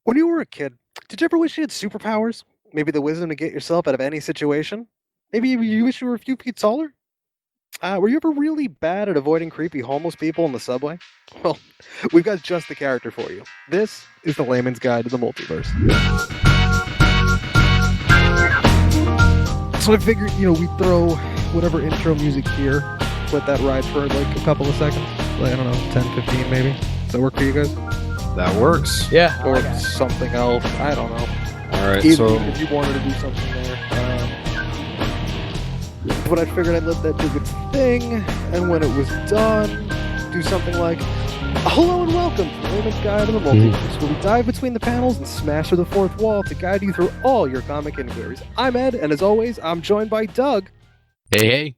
When you were a kid, did you ever wish you had superpowers? Maybe the wisdom to get yourself out of any situation? Maybe you wish you were a few feet taller? Were you ever really bad at avoiding creepy homeless people in the subway? Well, we've got just the character for you. This is the Layman's Guide to the Multiverse. So I figured, we'd throw whatever intro music here, let that ride for like a couple of seconds. Like, I don't know, 10, 15 maybe. Does that work for you guys? That works. Yeah. Or something else. I don't know. All right. Even if you wanted to do something there. But I figured I'd let that do its thing, and when it was done, do something like, hello and welcome to the Layman's Guide to the Multiverse, where we dive between the panels and smash through the fourth wall to guide you through all your comic inquiries. I'm Ed, and as always, I'm joined by Doug. Hey.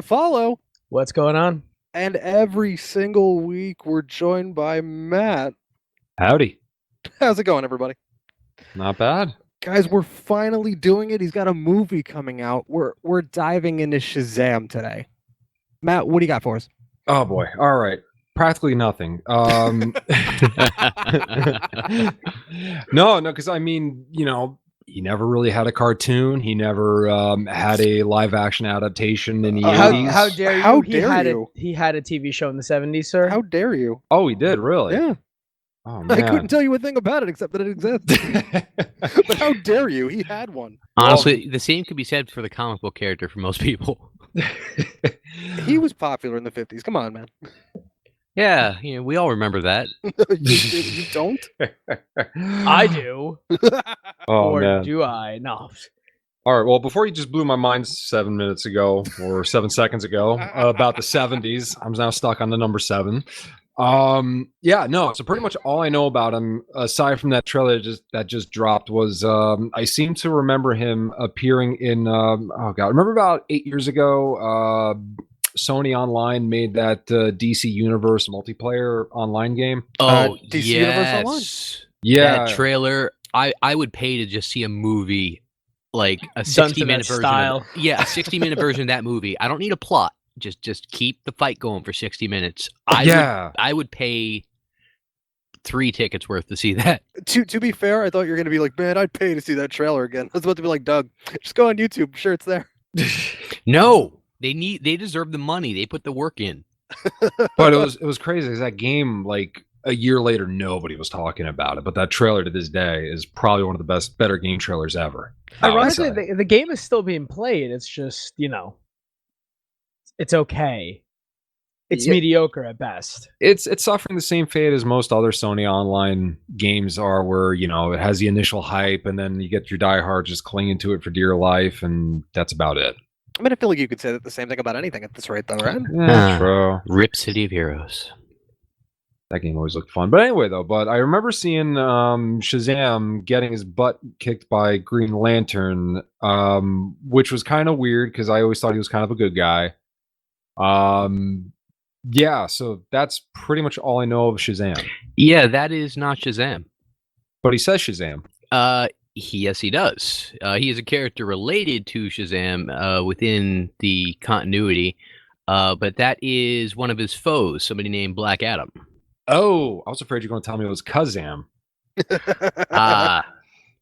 Follow. What's going on? And every single week, we're joined by Matt. Howdy. How's it going, everybody? Not bad. Guys, we're finally doing it. He's got a movie coming out. We're diving into Shazam today. Matt, what do you got for us? Oh boy. All right. Practically nothing. No, because I mean, he never really had a cartoon. He never had a live action adaptation in the 80s. How dare you? How dare you? He had a TV show in the 70s, sir. How dare you? Oh, he did, really? Yeah. Oh, I man. couldn't tell you a thing about it except that it exists. But how dare you? He had one. Honestly, the same could be said for the comic book character for most people. He was popular in the 50s. Come on, man. Yeah, we all remember that. You don't? I do. Oh, or man. do I? No. All right. Well, before you just blew my mind 7 minutes ago or 7 seconds ago about the 70s, I'm now stuck on the number 7. Yeah, no. So pretty much all I know about him, aside from that trailer that just dropped, was I seem to remember him appearing in. Remember about 8 years ago, Sony Online made that DC Universe multiplayer online game. Oh, DC yes. Universe Online? Yeah, That trailer. I would pay to just see a movie, like a Done to 60-minute that version. style. A 60-minute version of that movie. I don't need a plot. Just keep the fight going for 60 minutes. I would pay 3 tickets worth to see that. To be fair, I thought you were going to be like, man, I'd pay to see that trailer again. I was about to be like, Doug, just go on YouTube. I'm sure it's there. No, they deserve the money. They put the work in. But it was crazy because that game, like a year later, nobody was talking about it. But that trailer to this day is probably one of the better game trailers ever. Ironically, the game is still being played. It's just, it's okay. It's mediocre at best. It's suffering the same fate as most other Sony Online games are, where it has the initial hype and then you get your diehard just clinging to it for dear life, and that's about it. I mean, I feel like you could say the same thing about anything at this rate, though, right? Yeah, true. Rip City of Heroes. That game always looked fun. But anyway, though, I remember seeing Shazam getting his butt kicked by Green Lantern, which was kind of weird because I always thought he was kind of a good guy. Yeah, so that's pretty much all I know of Shazam. Yeah, that is not Shazam. But he says Shazam. Yes, he does. He is a character related to Shazam within the continuity, but that is one of his foes, somebody named Black Adam. Oh, I was afraid you were going to tell me it was Kazam.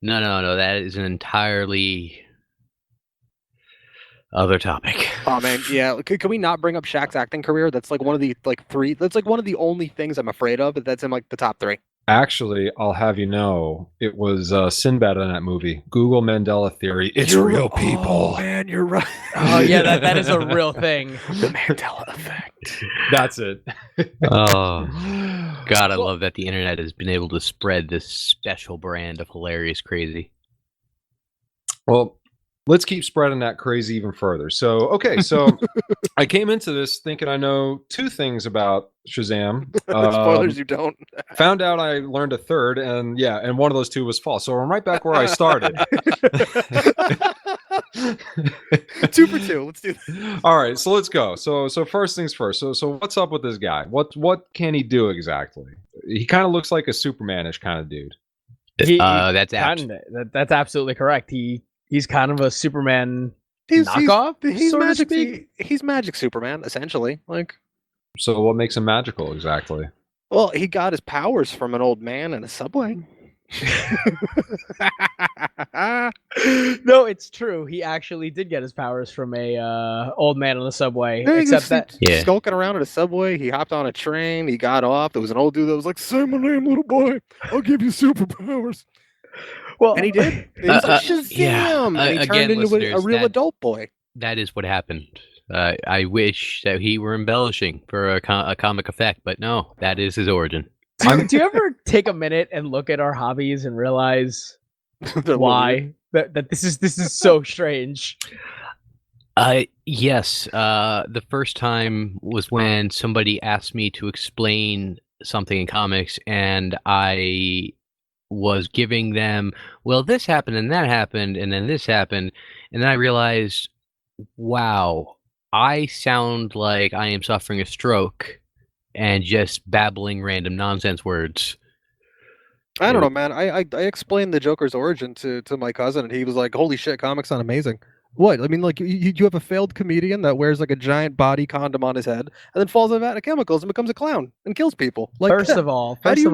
No. That is an entirely other topic. Oh man, yeah. Can we not bring up Shaq's acting career? That's like one of the three. That's like one of the only things I'm afraid of. That's in like the top 3. Actually, I'll have you know, it was Sinbad in that movie. Google Mandela Theory. It's real people. Oh man, you're right. Oh yeah, that is a real thing. The Mandela effect. That's it. Oh, God, I love that the internet has been able to spread this special brand of hilarious crazy. Well, let's keep spreading that crazy even further. So I came into this thinking I know 2 things about Shazam. Spoilers, you don't. Found out I learned a third, and one of those 2 was false. So I'm right back where I started. 2 for 2. Let's do this. All right, so let's go. So first things first. So what's up with this guy? What can he do exactly? He kind of looks like a Superman-ish kind of dude. That's That's absolutely correct. He's kind of a Superman knockoff. He's so to magic. speak. He's magic Superman, essentially. So what makes him magical exactly? Well, he got his powers from an old man in a subway. No, it's true. He actually did get his powers from a old man on the subway. Yeah, Except that Yeah. skulking around at a subway. He hopped on a train. He got off. There was an old dude that was like, "Say my name, little boy. I'll give you superpowers." well, And he did. He was like, Shazam! yeah. And he Again, turned into a listeners, real that- adult boy. That is what happened. I wish that he were embellishing for a comic effect, but no, that is his origin. do you ever take a minute and look at our hobbies and realize They're weird. why that this is so strange? Yes. The first time was when somebody asked me to explain something in comics, and I was giving them, well, this happened and that happened, and then this happened, and then I realized, wow, I sound like I am suffering a stroke and just babbling random nonsense words. I don't know, man. I explained the Joker's origin to my cousin, and he was like, "Holy shit, comics sound amazing." What? I mean, like you have a failed comedian that wears like a giant body condom on his head, and then falls in a vat of chemicals and becomes a clown and kills people. Like, First of all, how do you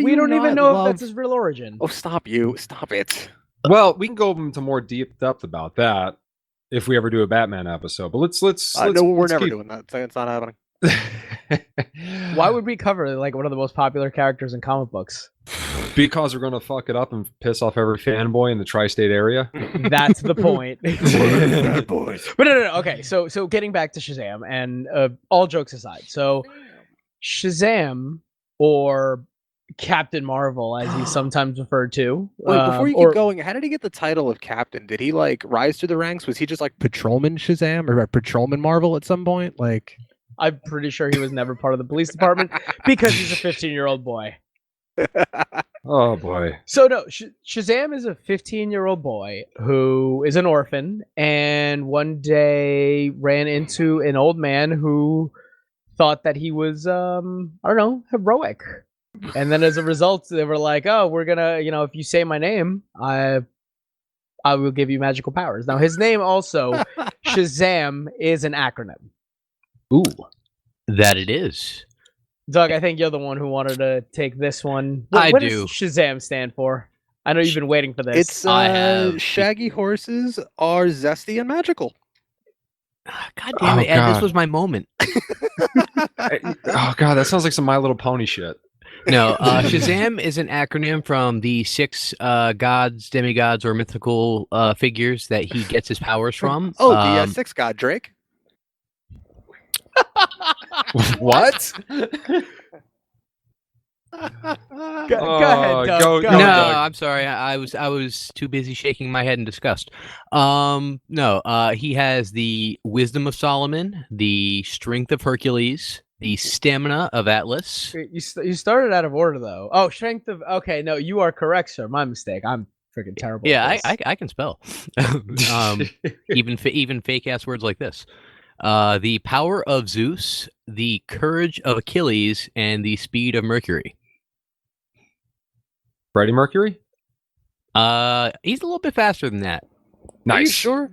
we don't even not know love- if that's his real origin. oh, stop it. Well, we can go into more deep depth about that if we ever do a Batman episode. But let's No, we're let's never keep- doing that. It's not happening. Why would we cover like one of the most popular characters in comic books? Because we're gonna fuck it up and piss off every fanboy in the tri-state area. That's the point. Bad boys. But no. Okay, so getting back to Shazam, and all jokes aside, so Shazam, or Captain Marvel, as he's sometimes referred to. Wait, before you or- keep going, how did he get the title of captain? Did he like rise through the ranks? Was he just like Patrolman Shazam or Patrolman Marvel at some point? Like, I'm pretty sure he was never part of the police department because he's a 15-year-old boy. Oh boy. So no, Shazam is a 15-year-old boy who is an orphan, and one day ran into an old man who thought that he was, I don't know, heroic. And then as a result, they were like, "Oh, we're gonna, if you say my name, I will give you magical powers." Now, his name also, Shazam, is an acronym. Ooh. That it is. Doug, I think you're the one who wanted to take this one. I What do. does Shazam stand for? I know you've been waiting for this. it's I have- shaggy horses are zesty and magical. God damn Oh, it, Ed, this God. was my moment. Oh god, that sounds like some My Little Pony shit. No, Shazam is an acronym from the 6 gods, demigods, or mythical figures that he gets his powers from. Oh, the six god Drake. What? Go ahead, Oh, Doug. go- go go, No, ahead. Doug. I'm sorry. I was too busy shaking my head in disgust. No, he has the wisdom of Solomon, the strength of Hercules, the stamina of Atlas. You started out of order though. Oh, strength of. Okay, no, you are correct, sir. My mistake. I'm freaking terrible. Yeah, at this. I can spell. Even fake ass words like this. The power of Zeus, the courage of Achilles, and the speed of Mercury. Freddie Mercury? He's a little bit faster than that. Are you Nice. sure?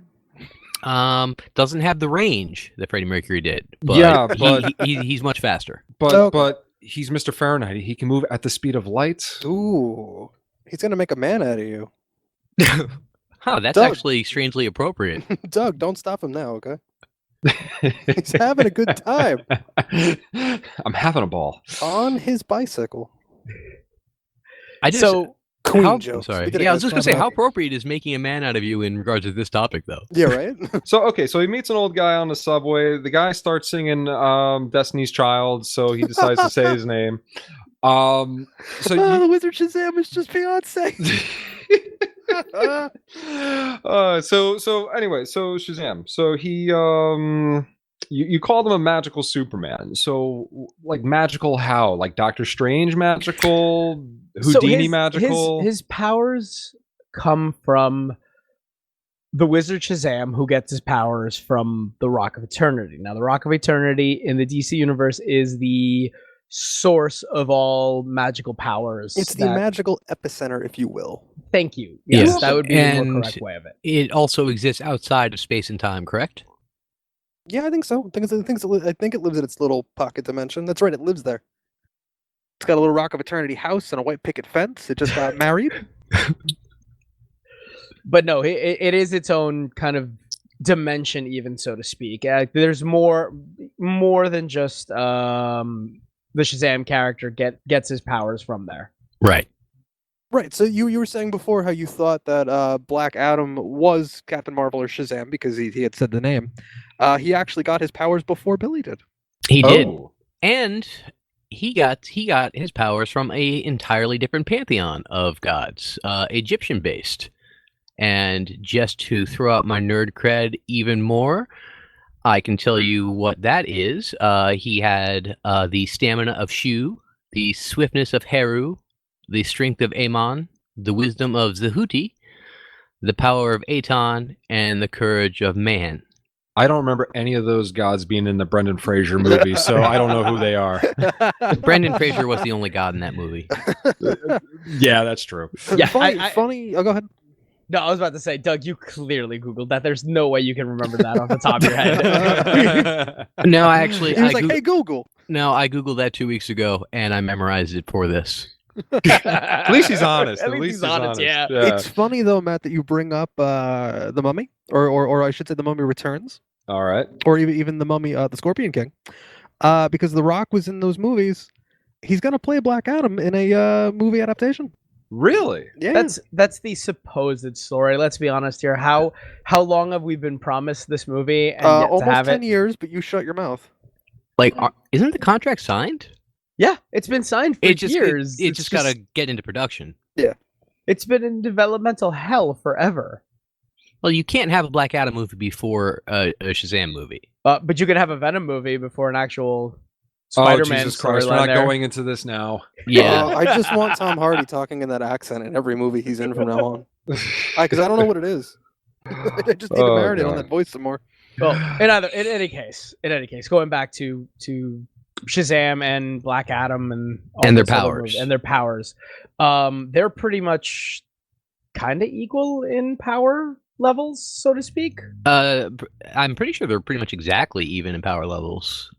Doesn't have the range that Freddie Mercury did. But Yeah, but- he's much faster. But Okay. but he's Mr. Fahrenheit. He can move at the speed of light. Ooh, he's gonna make a man out of you, Huh, that's Doug. actually strangely appropriate. Doug. Don't stop him now, okay? He's having a good time I'm having a ball. on his bicycle. I just So Queen how, jokes. I'm sorry. We did it, Yeah, I was guys. just gonna say, Come how on. appropriate is making a man out of you in regards to this topic, though? Yeah, right. So so he meets an old guy on the subway. The guy starts singing Destiny's Child, so he decides to say his name. So The Wizard Shazam is just Beyonce. so anyway, so Shazam. So he you called him a magical Superman. So like magical how? Like Doctor Strange magical, Houdini his, magical. His powers come from the Wizard Shazam, who gets his powers from the Rock of Eternity. Now, the Rock of Eternity in the DC universe is the source of all magical powers. It's the magical epicenter, if you will. Thank you. Yes, Yes. that would be the And- more correct way of it. It also exists outside of space and time, correct? Yeah, I think so. I think it lives in its little pocket dimension. That's right. It lives there. It's got a little Rock of Eternity house and a white picket fence. It just got married. But no, it is its own kind of dimension, even so to speak. There's more than just the Shazam character gets his powers from there. Right. Right. So you were saying before how you thought that Black Adam was Captain Marvel or Shazam because he had said the name. He actually got his powers before Billy did. He did. Oh. And he got his powers from a entirely different pantheon of gods, Egyptian based. And just to throw out my nerd cred even more, I can tell you what that is. He had the stamina of Shu, the swiftness of Heru, the strength of Amon, the wisdom of Zehuti, the power of Aton, and the courage of man. I don't remember any of those gods being in the Brendan Fraser movie, so I don't know who they are. Brendan Fraser was the only god in that movie. Yeah, that's true. Yeah, funny. Oh, go ahead. No, I was about to say, Doug, you clearly Googled that. There's no way you can remember that off the top of your head. No, I actually... He was like, hey, Google. No, I Googled that 2 weeks ago, and I memorized it for this. At least he's honest. At least he's honest, yeah. It's funny, though, Matt, that you bring up The Mummy, or I should say The Mummy Returns. All right. Or even The Mummy, The Scorpion King. Because The Rock was in those movies. He's going to play Black Adam in a movie adaptation. Really? Yeah. That's the supposed story. Let's be honest here. How long have we been promised this movie and yet almost to have 10 it? years, but you shut your mouth. Like, isn't the contract signed? Yeah, it's been signed for years. It just got to get into production. Yeah. It's been in developmental hell forever. Well, you can't have a Black Adam movie before a Shazam movie. But you could have a Venom movie before an actual Spider-Man Jesus Christ, we're not going into this now. Yeah. I just want Tom Hardy talking in that accent in every movie he's in from now on. Because I don't know what it is. I just need to marinate on that voice some more. Well, in any case, going back to Shazam and Black Adam and their powers. They're pretty much kind of equal in power levels, so to speak. I'm pretty sure they're pretty much exactly even in power levels.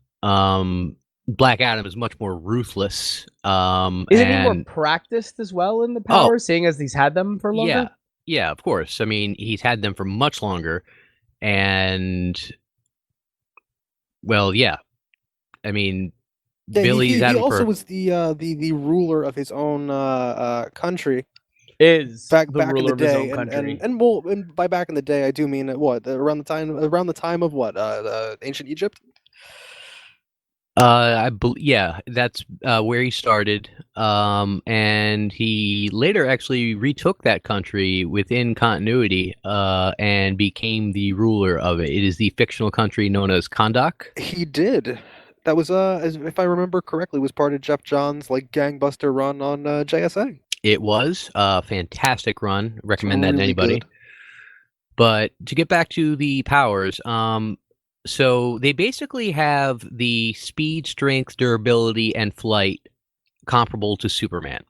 Black Adam is much more ruthless. Isn't he more practiced as well in the powers, seeing as he's had them for longer? Yeah, of course. I mean, he's had them for much longer, and well, yeah. I mean, Billy's he also was the ruler of his own country. Back in the of his day, own country. and by back in the day, I do mean what around the time of what ancient Egypt. Yeah, that's where he started, and he later actually retook that country within continuity, and became the ruler of it. It is the fictional country known as Kahndaq. He did. That was if I remember correctly, was part of Jeff Johns' like gangbuster run on JSA. It was a fantastic run. Recommend that to really anybody. good. But to get back to the powers, so they basically have the speed, strength, durability, and flight comparable to Superman,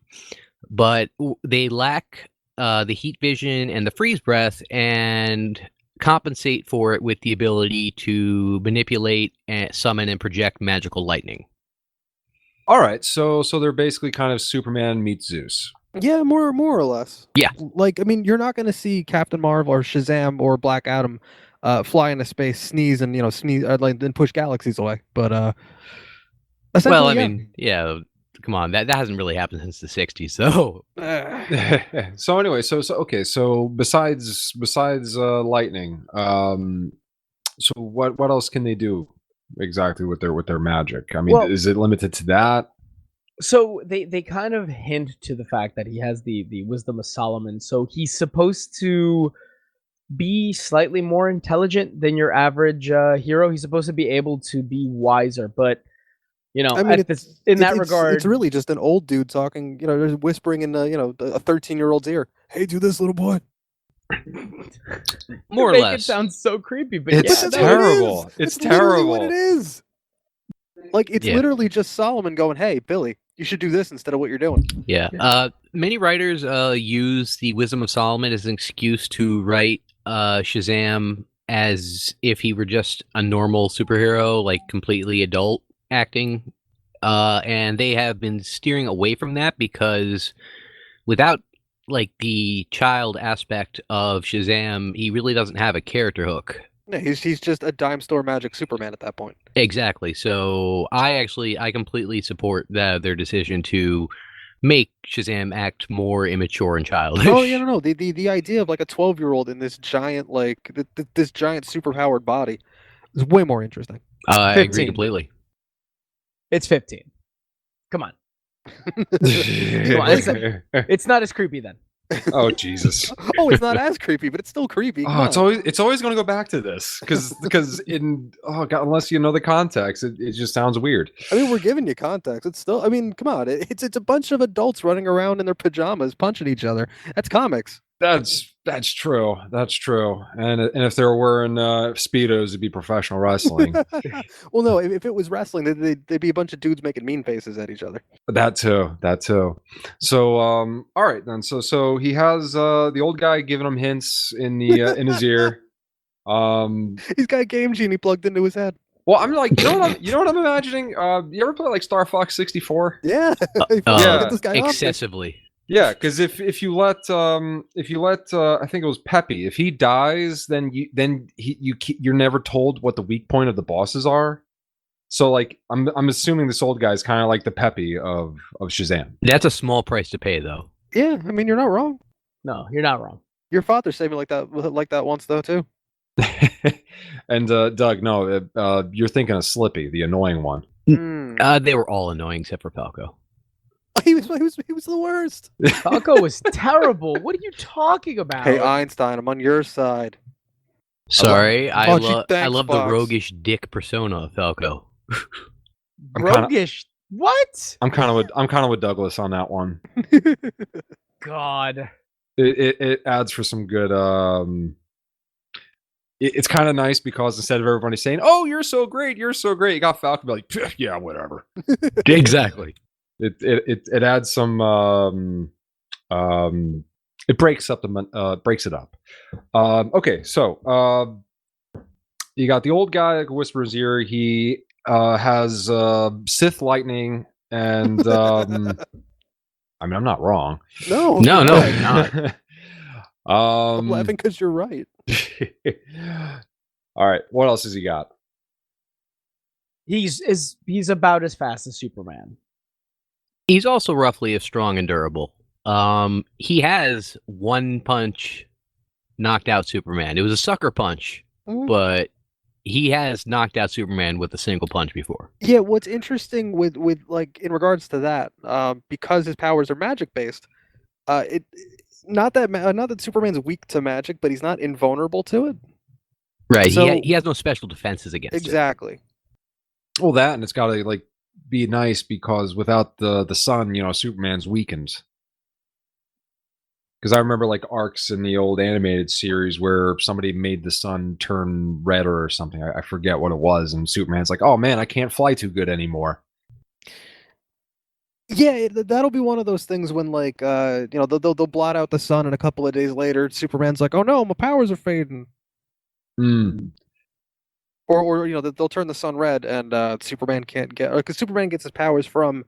but they lack the heat vision and the freeze breath, and compensate for it with the ability to manipulate, and summon, and project magical lightning. All right, so they're basically kind of Superman meets Zeus. Yeah, more or less. Yeah. Like, I mean, you're not going to see Captain Marvel or Shazam or Black Adam fly into space, sneeze, and and push galaxies away. But well, I mean, yeah. Come on, that hasn't really happened since the '60s, so. So anyway, so besides lightning, so what else can they do exactly with their magic? I mean, is it limited to that? So they kind of hint to the fact that he has the wisdom of Solomon. So he's supposed to be slightly more intelligent than your average hero. He's supposed to be able to be wiser, but I mean, it's really just an old dude talking. Just whispering in a 13-year-old's ear. Hey, do this, little boy. More or less. It sounds so creepy, but it's terrible. It's terrible. What it is. Like, it's literally just Solomon going, "Hey, Billy, you should do this instead of what you're doing." Yeah. Many writers use the wisdom of Solomon as an excuse to write Shazam as if he were just a normal superhero, like completely adult acting. and they have been steering away from that because without like the child aspect of Shazam, he really doesn't have a character hook. No, he's just a dime store magic Superman at that point. Exactly. So I completely support their decision to make Shazam act more immature and childish. Oh yeah, no. The idea of like a 12-year-old in this giant this giant superpowered body is way more interesting. I agree 15. completely. It's 15. Come on. It's not as creepy then. Oh Jesus! Oh, it's not as creepy, but it's still creepy. Come Oh, it's on. always going to go back to this because in God, unless you know the context, it just sounds weird. I mean, we're giving you context. It's still. I mean, come on. It's a bunch of adults running around in their pajamas, punching each other. That's comics. That's true. That's true. And if they were wearing speedos, it'd be professional wrestling. Well, no. If it was wrestling, they'd be a bunch of dudes making mean faces at each other. That too. That too. So all right then. So he has the old guy giving him hints in the in his ear. He's got Game Genie plugged into his head. Well, I'm like, you know what I'm imagining? You ever play like Star Fox 64? Yeah. Yeah. Get this guy off Excessively. Yeah, because if you let I think it was Peppy, if he dies, then you're never told what the weak point of the bosses are. So like I'm assuming this old guy is kind of like the Peppy of Shazam. That's a small price to pay, though. Yeah, I mean, you're not wrong. No, you're not wrong. Your father saved me like that once though too. And Doug, no, you're thinking of Slippy, the annoying one. They were all annoying except for Falco. He was the worst. Falco was terrible. What are you talking about? Hey Einstein, I'm on your side. Sorry, I Gee, love thanks, the Fox. roguish dick persona of Falco. Roguish. What? I'm kind of with Douglas on that one. God. It adds for some good. It's kind of nice because instead of everybody saying, "Oh, you're so great, you got Falcon be like, yeah, whatever." Exactly. It adds some. It breaks up breaks it up. Okay, so you got the old guy that whispers ear. He has Sith lightning, and I mean, I'm not wrong. No, No, you're right. not. I'm laughing because you're right. All right, what else has he got? He's about as fast as Superman. He's also roughly as strong and durable. He has one punch knocked out Superman. It was a sucker punch, but he has knocked out Superman with a single punch before. Yeah, what's interesting with like in regards to that, because his powers are magic based, not that Superman's weak to magic, but he's not invulnerable to it. Right. So- He has no special defenses against it. Exactly. Well, that and it's got to like be nice because without the sun, you know, Superman's weakened. Because I remember like arcs in the old animated series where somebody made the sun turn red or something. I forget what it was, and Superman's like, "Oh man, I can't fly too good anymore." Yeah, that'll be one of those things when like you know they'll blot out the sun and a couple of days later Superman's like, "Oh no, my powers are fading." Or you know they'll turn the sun red and Superman can't get because Superman gets his powers from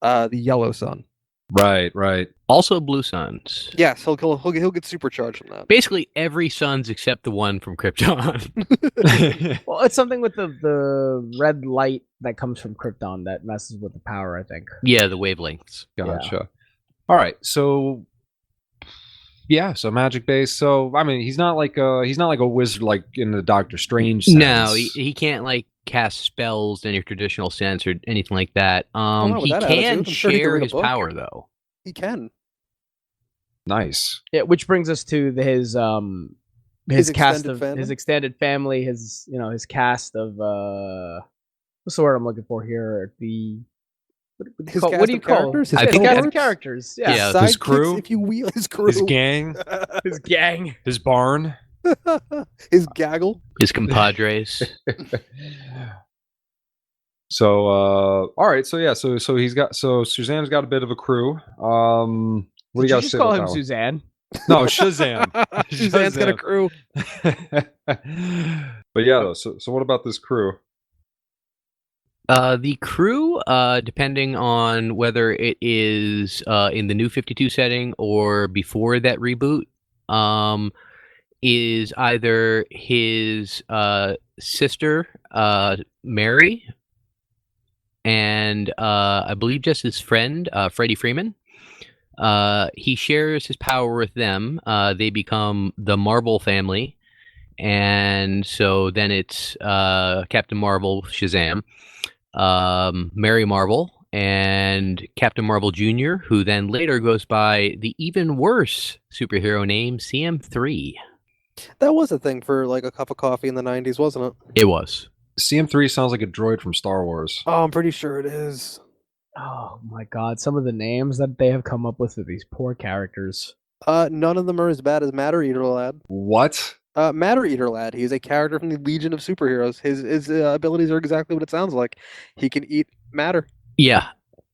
the yellow sun. Right. Also, blue suns. Yes, he'll get supercharged from that. Basically, every suns except the one from Krypton. Well, it's something with the red light that comes from Krypton that messes with the power, I think. Yeah, the wavelengths. Gotcha. All right, so yeah, so magic based. So I mean, he's not like a wizard like in the Doctor Strange sense. No, he can't like cast spells in your traditional sense or anything like that. not with He that can attitude. I'm sure he can share read a his book. power though. He can. Nice. Yeah, which brings us to his cast extended of family? his extended family, his cast of what's the word I'm looking for here? His What cast do you of call characters? his His cast of cohorts? characters? Yeah, Yeah. His Sidekicks, crew? if you will, his crew, His gang, his gang. his barn. his gaggle. His compadres. So all right, so yeah, so Shazam's got a bit of a crew. What do you Did got you to just say call about him that one? Suzanne? No, Shazam. Shazam's got a crew. But yeah, though. So what about this crew? The crew, depending on whether it is in the New 52 setting or before that reboot, is either his sister, Mary, and I believe just his friend, Freddie Freeman. He shares his power with them. They become the Marvel family. And so then it's Captain Marvel, Shazam, Mary Marvel, and Captain Marvel Jr., who then later goes by the even worse superhero name CM3. That was a thing for like a cup of coffee in the 90s, wasn't it? It was. CM3 sounds like a droid from Star Wars. Oh, I'm pretty sure it is. Oh my god, some of the names that they have come up with for these poor characters. None of them are as bad as Matter Eater Lad. What? Matter Eater Lad. He's a character from the Legion of Superheroes. His abilities are exactly what it sounds like. He can eat matter. Yeah,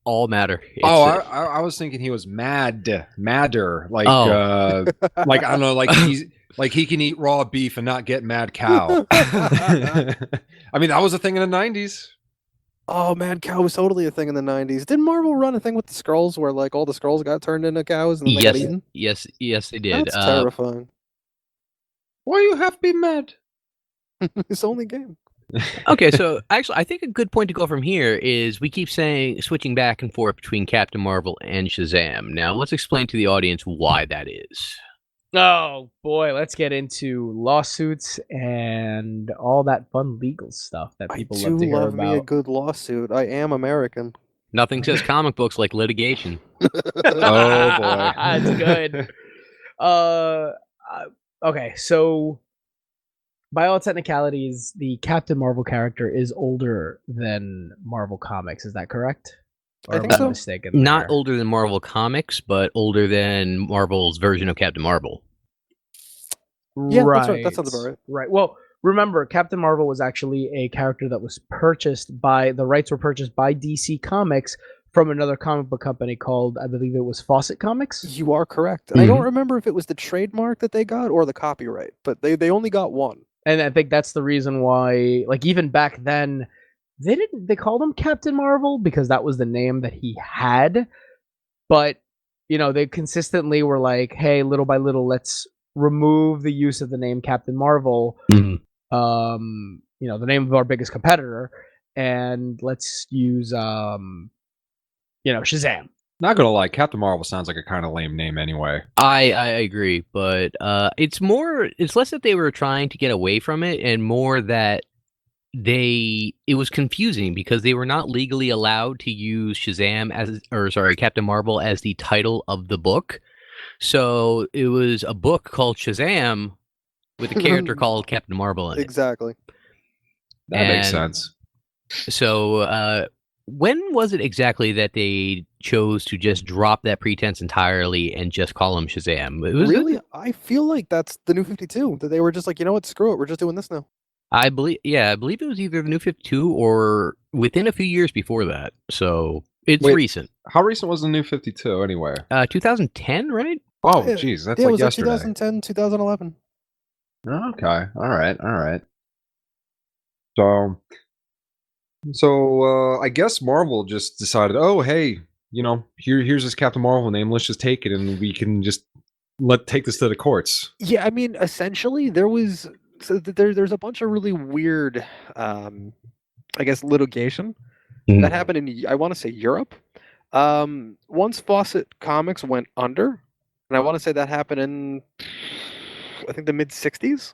all matter. I was thinking he was madder, like like I don't know, like he can eat raw beef and not get mad cow. I mean, that was a thing in the 90s. Oh, Mad Cow was totally a thing in the 90s. Didn't Marvel run a thing with the Skrulls where like all the Skrulls got turned into cows and then they got eaten? Yes, they did. That's terrifying. Why you have to be mad? It's the only game. Okay, so actually, I think a good point to go from here is we keep saying switching back and forth between Captain Marvel and Shazam. Now, let's explain to the audience why that is. Oh boy, let's get into lawsuits and all that fun legal stuff that people love to hear love me a about. good lawsuit. I am American. Nothing says comic books like litigation. Oh, boy. That's good. Okay, so by all technicalities, the Captain Marvel character is older than Marvel Comics. Is that correct? Or I think am so. mistaken Not there? older than Marvel Comics, but older than Marvel's version of Captain Marvel. Yeah, right. that's right. That sounds about right. Right. Well, remember, Captain Marvel was actually a character that was purchased by the rights were purchased by DC Comics from another comic book company called, I believe it was Fawcett Comics. You are correct. And I don't remember if it was the trademark that they got or the copyright, but they only got one. And I think that's the reason why, like, even back then, they called him Captain Marvel because that was the name that he had. But, you know, they consistently were like, hey, little by little, let's remove the use of the name Captain Marvel, you know, the name of our biggest competitor, and let's use, you know, Shazam. Not gonna lie, Captain Marvel sounds like a kind of lame name anyway. I agree, but it's less that they were trying to get away from it and more that it was confusing because they were not legally allowed to use Captain Marvel as the title of the book. So it was a book called Shazam with a character called Captain Marvel in it. Exactly. That makes sense. So when was it exactly that they chose to just drop that pretense entirely and just call him Shazam? Really? I feel like that's the New 52, that they were just like, you know what, screw it, we're just doing this now. I believe it was either the New 52 or within a few years before that. So it's recent. How recent was the New 52 anyway? 2010, right? Oh, jeez, that's it like was yesterday. Like 2010, 2011. Okay, all right. So I guess Marvel just decided, oh, hey, you know, here's this Captain Marvel name. Let's just take it, and we can just take this to the courts. Yeah, I mean, essentially, there's a bunch of really weird, I guess, litigation that happened in, I want to say, Europe. Once Fawcett Comics went under, and I want to say that happened in, I think, the mid 60s.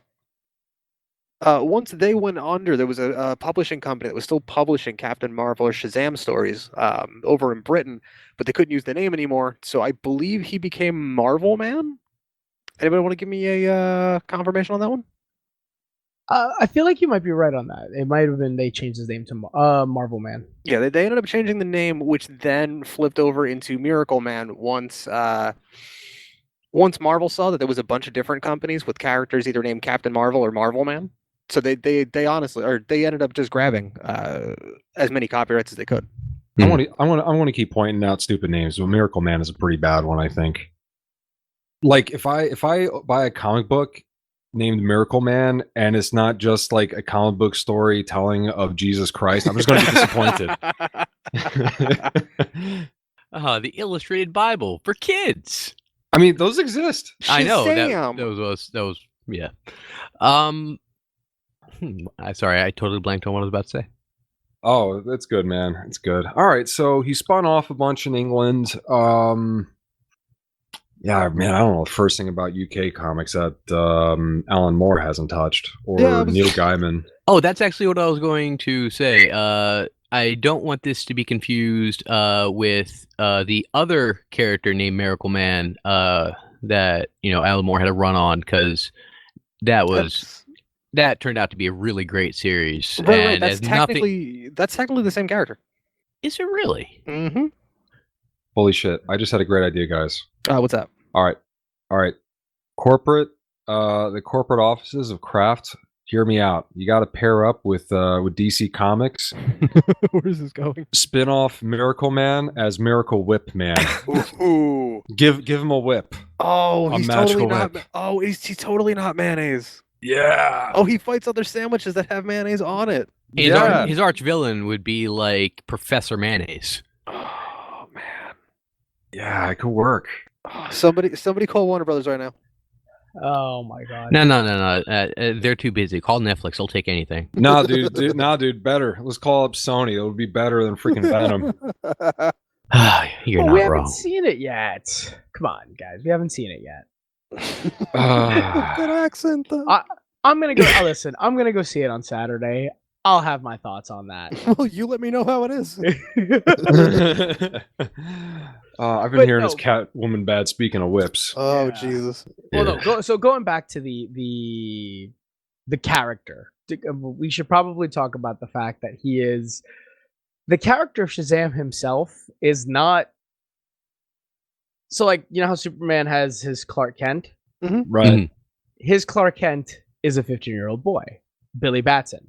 Once they went under, there was a publishing company that was still publishing Captain Marvel or Shazam stories over in Britain, but they couldn't use the name anymore. So I believe he became Marvel Man. Anybody want to give me a confirmation on that one? I feel like you might be right on that. It might have been they changed his name to Marvel Man. Yeah, they ended up changing the name, which then flipped over into Miracle Man once Marvel saw that there was a bunch of different companies with characters either named Captain Marvel or Marvel Man. So they honestly, or they ended up just grabbing as many copyrights as they could. I want to keep pointing out stupid names, but Miracle Man is a pretty bad one, I think. Like if I buy a comic book named Miracle Man, and it's not just like a comic book story telling of Jesus Christ, I'm just going to be disappointed. The illustrated Bible for kids. I mean, those exist. I know Shazam! that was yeah. Sorry, I totally blanked on what I was about to say. Oh, that's good, man. It's good. All right, so he spun off a bunch in England. Yeah, man, I don't know the first thing about UK comics that Alan Moore hasn't touched, or Neil Gaiman. Oh, that's actually what I was going to say. I don't want this to be confused with the other character named Miracle Man that Alan Moore had a run on, because that turned out to be a really great series. Right. And That's technically the same character. Is it really? Mm-hmm. Holy shit! I just had a great idea, guys. What's that? All right. The corporate offices of Kraft. Hear me out. You got to pair up with DC Comics. Where is this going? Spin off Miracle Man as Miracle Whip Man. Ooh. Give him a whip. Oh, he's totally not. Whip. Oh, he's totally not mayonnaise. Yeah. Oh, he fights other sandwiches that have mayonnaise on it. His arch villain would be like Professor Mayonnaise. Oh man. Yeah, it could work. Oh, somebody call Warner Brothers right now. Oh my god. No. They're too busy. Call Netflix. They'll take anything. No, dude, better. Let's call up Sony. It would be better than freaking Venom. You're we not haven't wrong. seen it yet. Come on, guys. We haven't seen it yet. That accent, though. I'm gonna go. Listen, I'm gonna go see it on Saturday. I'll have my thoughts on that. Well, you let me know how it is. I've been hearing his Catwoman bad. Speaking of whips. Oh Yeah. Jesus. Well, no. So going back to the character, we should probably talk about the fact that he is the character of Shazam himself is not. So, like, you know how Superman has his Clark Kent? Mm-hmm. Right. Mhm. His Clark Kent is a 15-year-old boy, Billy Batson.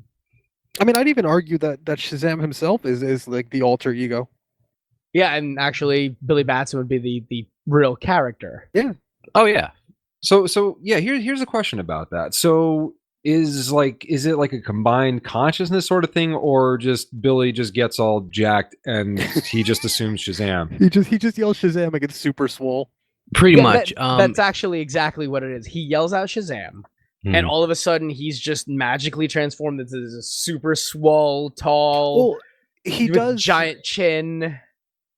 I mean, I'd even argue that Shazam himself is like the alter ego. Yeah, and actually, Billy Batson would be the real character. Oh yeah. So yeah, here's a question about that. So is it like a combined consciousness sort of thing, or just Billy just gets all jacked and he just assumes Shazam? He just yells Shazam and gets super swole. Pretty Yeah, much. That's actually exactly what it is. He yells out Shazam, and all of a sudden, he's just magically transformed into this super swole, tall, Well, he with does giant chin.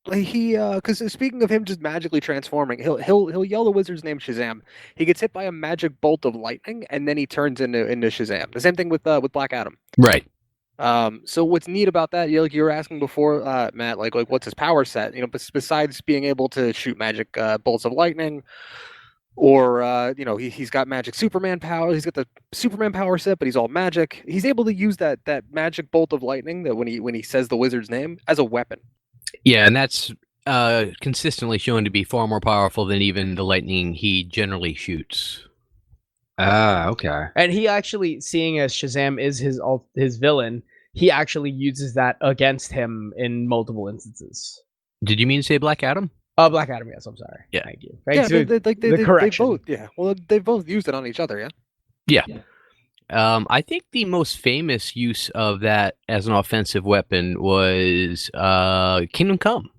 Because speaking of him just magically transforming, he'll yell the wizard's name Shazam. He gets hit by a magic bolt of lightning, and then he turns into Shazam. The same thing with Black Adam. right. So what's neat about that? You were asking before, Matt, like what's his power set? Besides being able to shoot magic bolts of lightning, or he's got magic Superman power. He's got the Superman power set, but he's all magic. He's able to use that magic bolt of lightning that when he says the wizard's name as a weapon. Yeah, and that's consistently shown to be far more powerful than even the lightning he generally shoots. Ah, okay. And he actually, seeing as Shazam is his villain, he actually uses that against him in multiple instances. Did you mean to say Black Adam? Black Adam, yes. I'm sorry. Yeah. Thank you. Yeah, The correction. They both. Yeah, well, they've both used it on each other. Yeah. Yeah. I think the most famous use of that as an offensive weapon was Kingdom Come.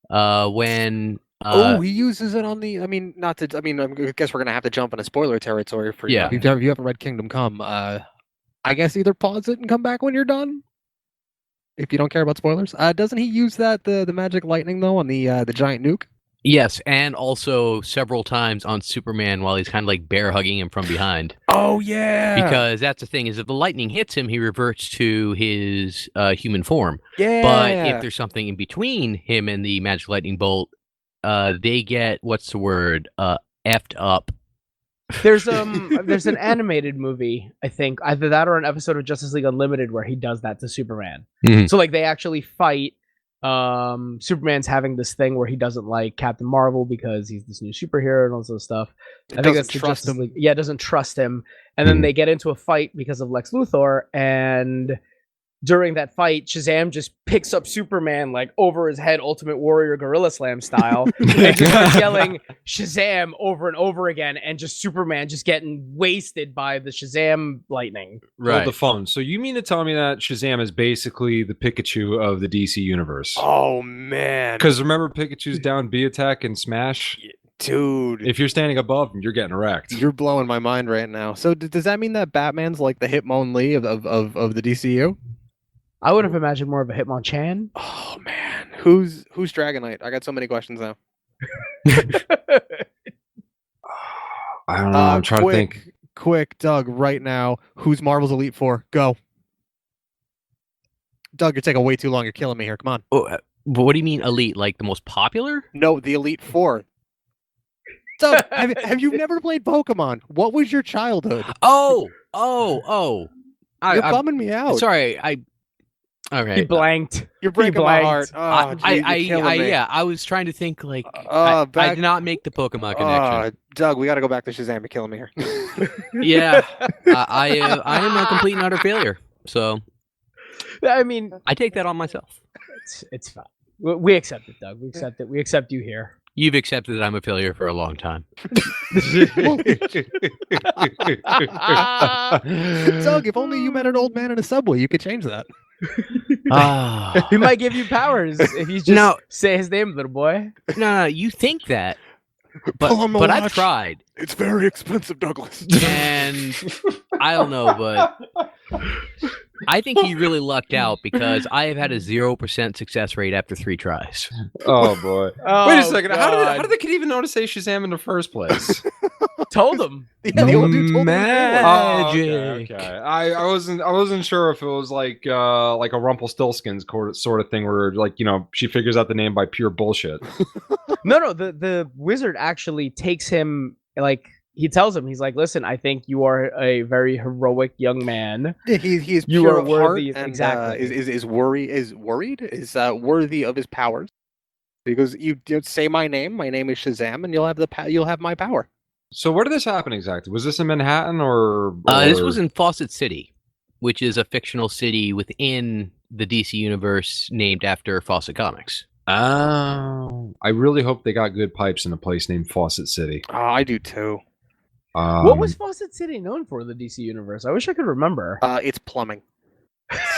When he uses it on the. I mean, not to. I mean, I guess we're gonna have to jump into spoiler territory for you. Yeah. If you haven't read Kingdom Come, I guess either pause it and come back when you're done. If you don't care about spoilers, doesn't he use the magic lightning though on the giant nuke? Yes, and also several times on Superman while he's kind of like bear hugging him from behind. Oh yeah. Because that's the thing, is if the lightning hits him, he reverts to his human form. Yeah. But if there's something in between him and the magic lightning bolt, they get, what's the word, effed up. There's an animated movie, I think, either that or an episode of Justice League Unlimited where he does that to Superman. Mhm. So like they actually fight. Superman's having this thing where he doesn't like Captain Marvel because he's this new superhero and all this other stuff. I think that's the Justice League. Yeah, doesn't trust him. And then they get into a fight because of Lex Luthor, and during that fight, Shazam just picks up Superman like over his head, Ultimate Warrior Gorilla Slam style, and just starts yelling Shazam over and over again, and just Superman just getting wasted by the Shazam lightning. Hold the phone. So you mean to tell me that Shazam is basically the Pikachu of the DC universe? Oh man, Because remember Pikachu's down B attack and Smash? dude, If you're standing above him, you're getting wrecked. you're blowing my mind right now. So does that mean that Batman's like the Hitmonlee of the DCU? I would have imagined more of a Hitmonchan. Oh man, who's Dragonite? I got so many questions now. I don't know. I'm trying to think. Quick, Doug, right now, who's Marvel's Elite Four? Go. Doug, you're taking way too long. You're killing me here. Come on. Oh, what do you mean elite? Like the most popular? No, the Elite Four. Doug, have you never played Pokemon? What was your childhood? Oh. You're bumming me out. Sorry, okay. He blanked. You're breaking my heart. blanked. Oh, you're killing me. Yeah, I was trying to think like I back- did not make the Pokemon connection. Doug, we got to go back to Shazam. You're killing me here. Yeah, I am a complete and utter failure. So I mean, I take that on myself. it's fine. We accept it, Doug. We accept it. We accept you here. You've accepted that I'm a failure for a long time. Doug, if only you met an old man in a subway, you could change that. He might give you powers if you just say his name, little boy. No, you think that, Pull on the but I've watch. tried, It's very expensive, Douglas. and I don't know, but I think he really lucked out because I have had a 0% success rate after 3 tries. Oh boy! Oh, Wait a second. How God. did the kid even know to say Shazam in the first place? Told him. Yeah, the old dude told me Oh, Magic. okay. I wasn't sure if it was like a Rumpelstiltskin's sort of thing where like she figures out the name by pure bullshit. No, the wizard actually takes him, like, he tells him, he's like, listen, I think you are a very heroic young man. Yeah, he is You pure are of heart worthy- and exactly. is worried is worthy of his powers. Because you say my name is Shazam, and you'll have my power. So where did this happen exactly? Was this in Manhattan or? This was in Fawcett City, which is a fictional city within the DC universe named after Fawcett Comics. Oh, I really hope they got good pipes in a place named Fawcett City. Oh, I do too. What was Fawcett City known for in the DC universe? I wish I could remember. It's plumbing.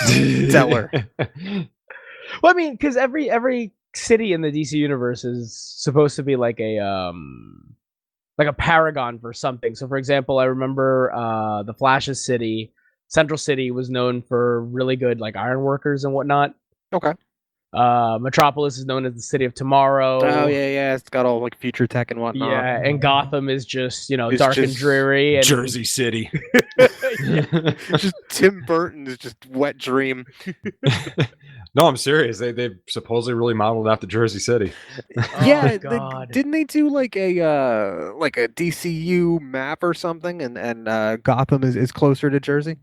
Stellar. Well, I mean, because every city in the DC universe is supposed to be like a paragon for something. So, for example, I remember the Flash's city, Central City, was known for really good like ironworkers and whatnot. Okay. Metropolis is known as the City of Tomorrow. Oh yeah, it's got all like future tech and whatnot. Yeah, and Gotham is just It's dark and just dreary. And Jersey City. Just Tim Burton's just wet dream. No, I'm serious. They supposedly really modeled after Jersey City. Yeah, God. didn't they do like a DCU map or something? And Gotham is closer to Jersey.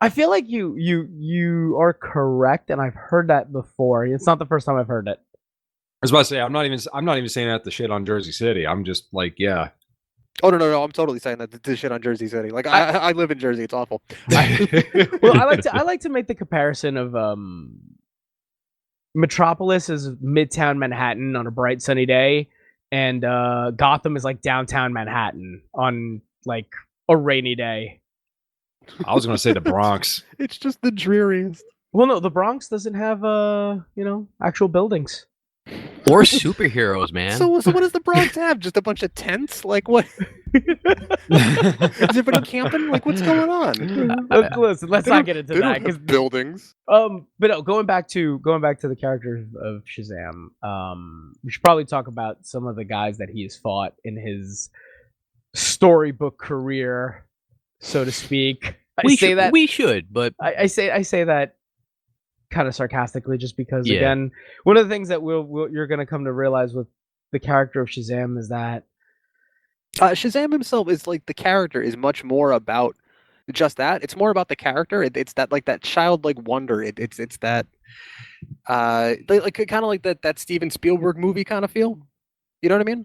I feel like you are correct, and I've heard that before. It's not the first time I've heard it. I was about to say I'm not even saying that the shit on Jersey City. I'm just like, yeah. Oh no! I'm totally saying that this shit on Jersey City. Like I live in Jersey. It's awful. Well, I like to make the comparison of Metropolis is Midtown Manhattan on a bright sunny day, and Gotham is like downtown Manhattan on like a rainy day. I was gonna say the Bronx. It's just the dreariest. Well, no, the Bronx doesn't have actual buildings. Or superheroes, man. So what does the Bronx have? Just a bunch of tents? Like what? Is everybody camping? Like what's going on? Listen, let's not get into They that don't because have buildings. but no, going back to the character of Shazam, we should probably talk about some of the guys that he has fought in his storybook career, so to speak. we should, but I say that kind of sarcastically, just because Yeah. again, one of the things that you're going to come to realize with the character of Shazam is that Shazam himself is like the character is much more about just that. It's more about the character. It's that like that childlike wonder. It's that like kind of like that Steven Spielberg movie kind of feel. You know what I mean?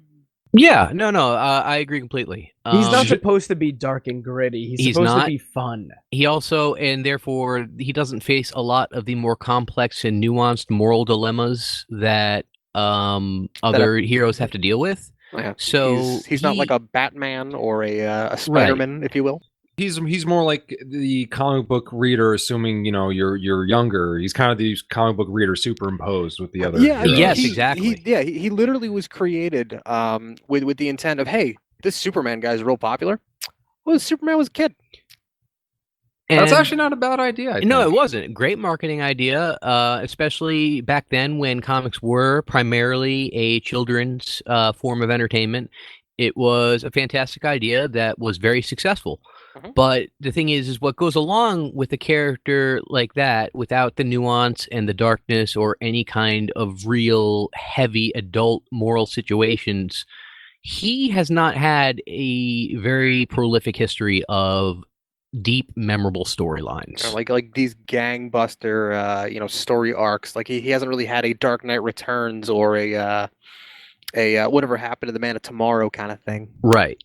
Yeah, no, I agree completely. He's not Sh- supposed to be dark and gritty. He's He's supposed to not. be fun. He also, and therefore, he doesn't face a lot of the more complex and nuanced moral dilemmas that other heroes have to deal with. Yeah. So he's not like a Batman or a Spider-Man, if you will. He's more like the comic book reader, assuming you're younger. He's kind of the comic book reader superimposed with the other. Yeah, heroes. Yes, exactly. He literally was created with the intent of, hey, this Superman guy is real popular. Well, Superman was a kid. That's And- actually not a bad idea. I No, think. it wasn't. Great marketing idea, especially back then when comics were primarily a children's form of entertainment. It was a fantastic idea that was very successful. Mhm. But the thing is what goes along with a character like that without the nuance and the darkness or any kind of real heavy adult moral situations, he has not had a very prolific history of deep, memorable storylines. Like these gangbuster story arcs. Like he hasn't really had a Dark Knight Returns or a whatever happened to the Man of Tomorrow kind of thing. Right.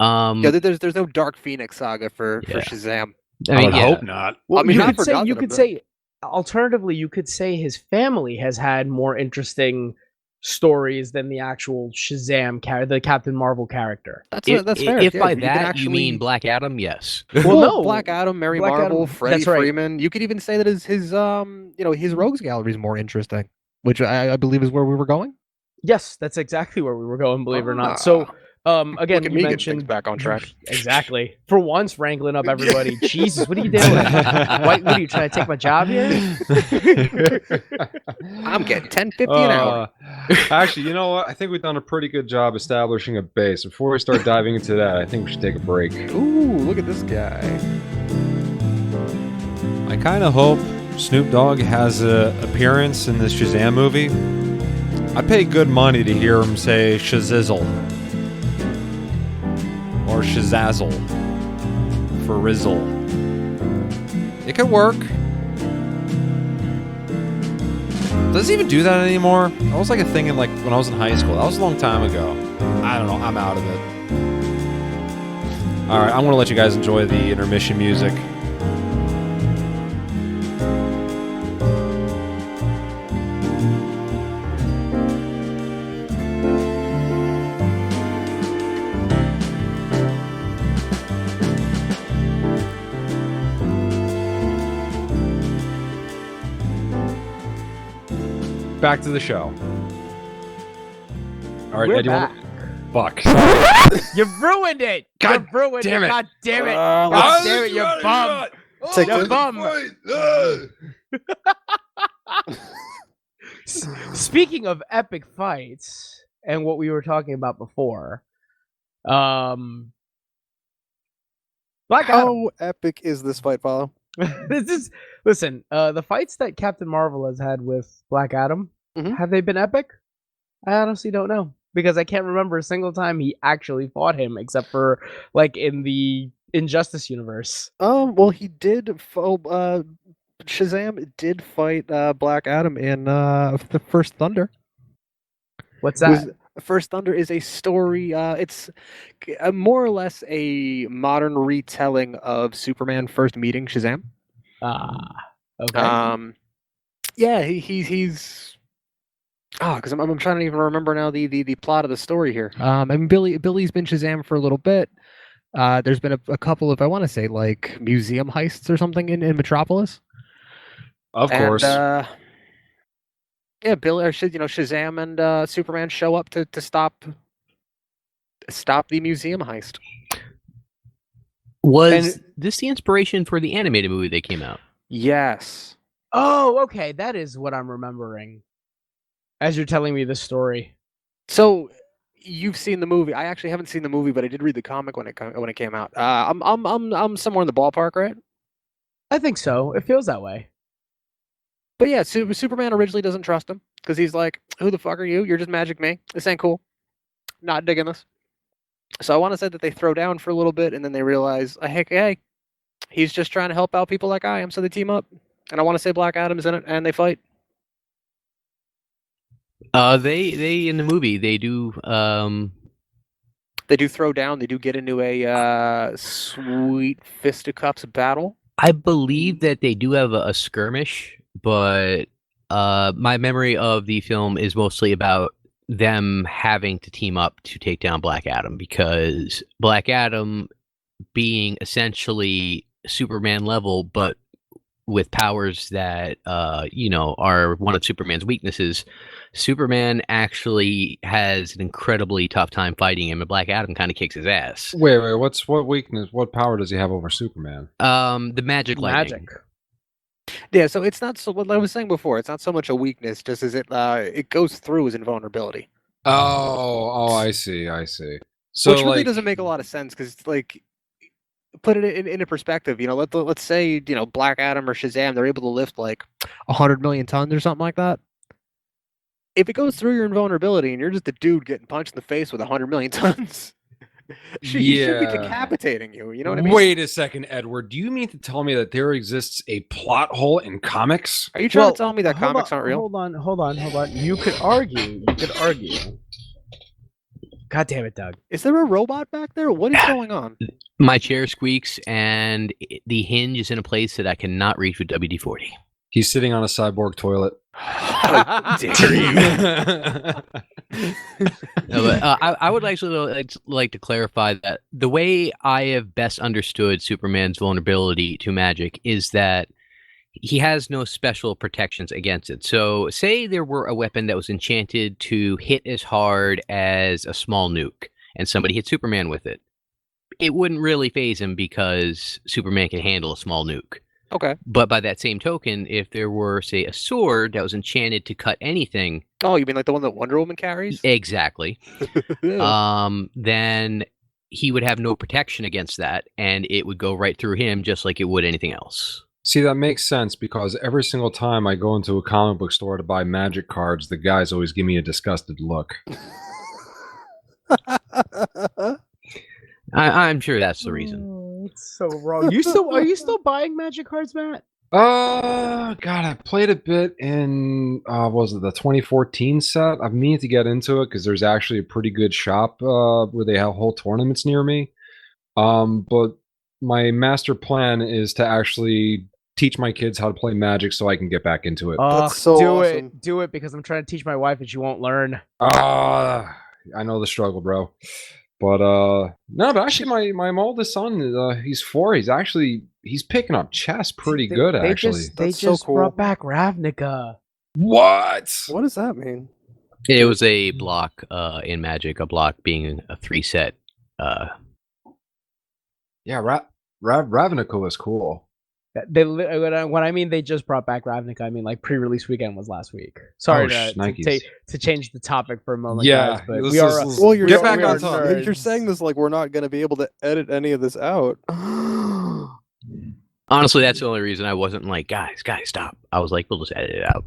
Yeah, there's no Dark Phoenix saga for Yeah. Shazam. I would yeah. hope not. Well, I mean, you I could forgot say that about- alternatively, you could say his family has had more interesting stories than the actual Shazam character, the Captain Marvel character. That's fair. If Yeah, by you can that you actually- mean Black Adam, yes. Well, no. Black Adam, Mary Black Marvel, Adam, Freddie that's right. Freeman. You could even say that his Rogues Gallery is more interesting, which I believe is where we were going. Yes, that's exactly where we were going, believe it or not. So, again, Look at you me getting mentioned things back on track. Exactly. For once, wrangling up everybody. Jesus, what are you doing? what are you trying to take my job here? I'm getting $10.50 an hour. Actually, you know what? I think we've done a pretty good job establishing a base. Before we start diving into that, I think we should take a break. Ooh, look at this guy. I kind of hope Snoop Dogg has an appearance in this Shazam movie. I'd pay good money to hear him say Shazizzle. Or Shazazzle. For Rizzle. It could work. Does he even do that anymore? That was like a thing in when I was in high school. That was a long time ago. I don't know. I'm out of it. Alright, I'm going to let you guys enjoy the intermission music. Back to the show. All right, We're Eddie. back. Fuck. You ruined it. God you ruined damn it. God damn it. Uh, God damn it, you bum. Take You this. bum. Speaking of epic fights and what we were talking about before, Black Adam. How epic is this fight, follow? Listen, the fights that Captain Marvel has had with Black Adam, Mhm. have they been epic? I honestly don't know because I can't remember a single time he actually fought him except for like in the Injustice universe. Well, he did. Shazam did fight Black Adam in the First Thunder. What's that? First Thunder is a story. It's more or less a modern retelling of Superman first meeting Shazam. Okay. Yeah, he's. Because I'm trying to even remember now the plot of the story here. I mean, Billy's been Shazam for a little bit. There's been a couple of, I want to say, like museum heists or something in Metropolis. Of course. And, yeah, Billy, or Shazam and Superman show up to stop the museum heist. Was this the inspiration for the animated movie that came out? Yes. Oh, okay. That is what I'm remembering. As you're telling me this story. So you've seen the movie. I actually haven't seen the movie, but I did read the comic when it came out. I'm somewhere in the ballpark, right? I think so. It feels that way. But yeah, Superman originally doesn't trust him because he's like, "Who the fuck are you? You're just Magic Me. This ain't cool. Not digging this." So I want to say that they throw down for a little bit, and then they realize, hey, he's just trying to help out people like I am, so they team up. And I want to say Black Adam's in it, and they fight. They in the movie they do They do throw down. They do get into a sweet fisticuffs battle. I believe that they do have a skirmish, but my memory of the film is mostly about them having to team up to take down Black Adam, because Black Adam being essentially Superman level, but with powers that are one of Superman's weaknesses. Superman actually has an incredibly tough time fighting him, and Black Adam kind of kicks his ass. Wait, what weakness? What power does he have over Superman? The magic lightning. Yeah, so it's not so. What I was saying before, it's not so much a weakness, just as it goes through his invulnerability. Oh, I see. So Which really doesn't make a lot of sense because, like, put it in a perspective. Let's say Black Adam or Shazam, they're able to lift like 100 million tons or something like that. If it goes through your invulnerability and you're just a dude getting punched in the face with 100 million tons, he should be decapitating you. You know what I mean? Wait a second, Edward. Do you mean to tell me that there exists a plot hole in comics? Are you trying to tell me that comics aren't real? Hold on. You could argue. God damn it, Doug. Is there a robot back there? What is going on? My chair squeaks, and the hinge is in a place that I cannot reach with WD-40. He's sitting on a cyborg toilet. How dare you? No, but, I would actually like to clarify that the way I have best understood Superman's vulnerability to magic is that he has no special protections against it. So say there were a weapon that was enchanted to hit as hard as a small nuke, and somebody hit Superman with it. It wouldn't really phase him because Superman can handle a small nuke. Okay. But by that same token, if there were, say, a sword that was enchanted to cut anything... Oh, you mean like the one that Wonder Woman carries? Exactly. Then he would have no protection against that, and it would go right through him just like it would anything else. See, that makes sense because every single time I go into a comic book store to buy magic cards, the guys always give me a disgusted look. I'm sure that's the reason. Oh, it's so wrong. Are you still buying magic cards, Matt? God, I played a bit in what was it, the 2014 set? I've meaning to get into it because there's actually a pretty good shop where they have whole tournaments near me. But my master plan is to actually teach my kids how to play Magic so I can get back into it. That's so awesome. Do it because I'm trying to teach my wife and she won't learn. I know the struggle, bro. But no, but actually my oldest son, he's 4. He's picking up chess pretty good, actually. They just brought back Ravnica. What? What does that mean? It was a block in Magic, a block being a 3-set. Yeah, Ravnica was cool. When I mean they just brought back Ravnica, I mean like pre-release weekend was last week. Sorry to change the topic for a moment, guys, but we are. Well, you're get back on top. You're saying this like we're not going to be able to edit any of this out. Honestly, that's the only reason I wasn't like, guys, stop. I was like, we'll just edit it out.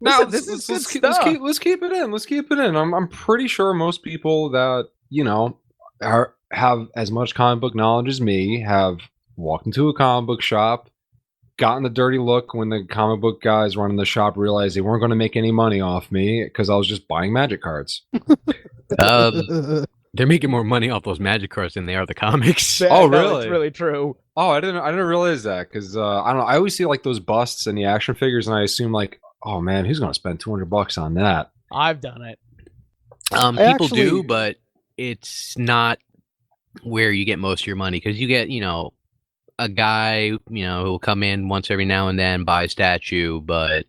No, let's keep it in. Let's keep it in. I'm pretty sure most people that have as much comic book knowledge as me have walked into a comic book shop, gotten the dirty look when the comic book guys running the shop realized they weren't going to make any money off me because I was just buying Magic cards. They're making more money off those Magic cards than they are the comics. Oh, really? That's really true. Oh, I didn't realize that because I don't know. I always see like those busts and the action figures, and I assume like, oh man, who's going to spend $200 on that? I've done it. People do, but it's not where you get most of your money because you get, a guy, who will come in once every now and then, buy a statue, but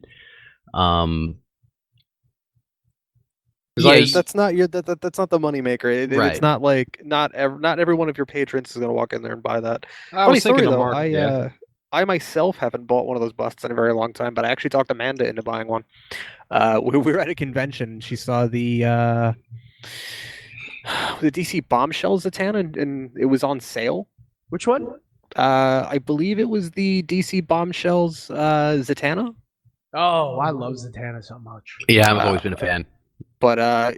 that's not that's not the moneymaker. Right. It's not like not every one of your patrons is going to walk in there and buy that. I was thinking though, Mark. I myself haven't bought one of those busts in a very long time, but I actually talked Amanda into buying one. We were at a convention. She saw the DC Bombshells Zatanna, and it was on sale. Which one? I believe it was the DC Bombshells Zatanna. Oh, I love Zatanna so much. Yeah, I've always been a fan. But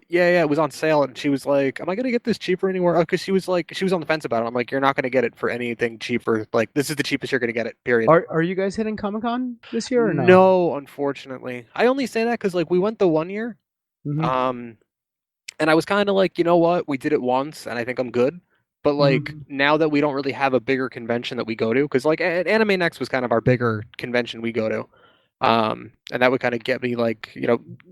yeah, it was on sale, and she was like, "Am I gonna get this cheaper anywhere?" Because she was on the fence about it. I'm like, "You're not gonna get it for anything cheaper. Like, this is the cheapest you're gonna get it. Period." Are you guys hitting Comic-Con this year or no? No, unfortunately. I only say that because like we went the one year, Mhm. and I was kind of like, you know what, we did it once, and I think I'm good. But like now that we don't really have a bigger convention that we go to, because like Anime Next was kind of our bigger convention we go to. And that would kind of get me like,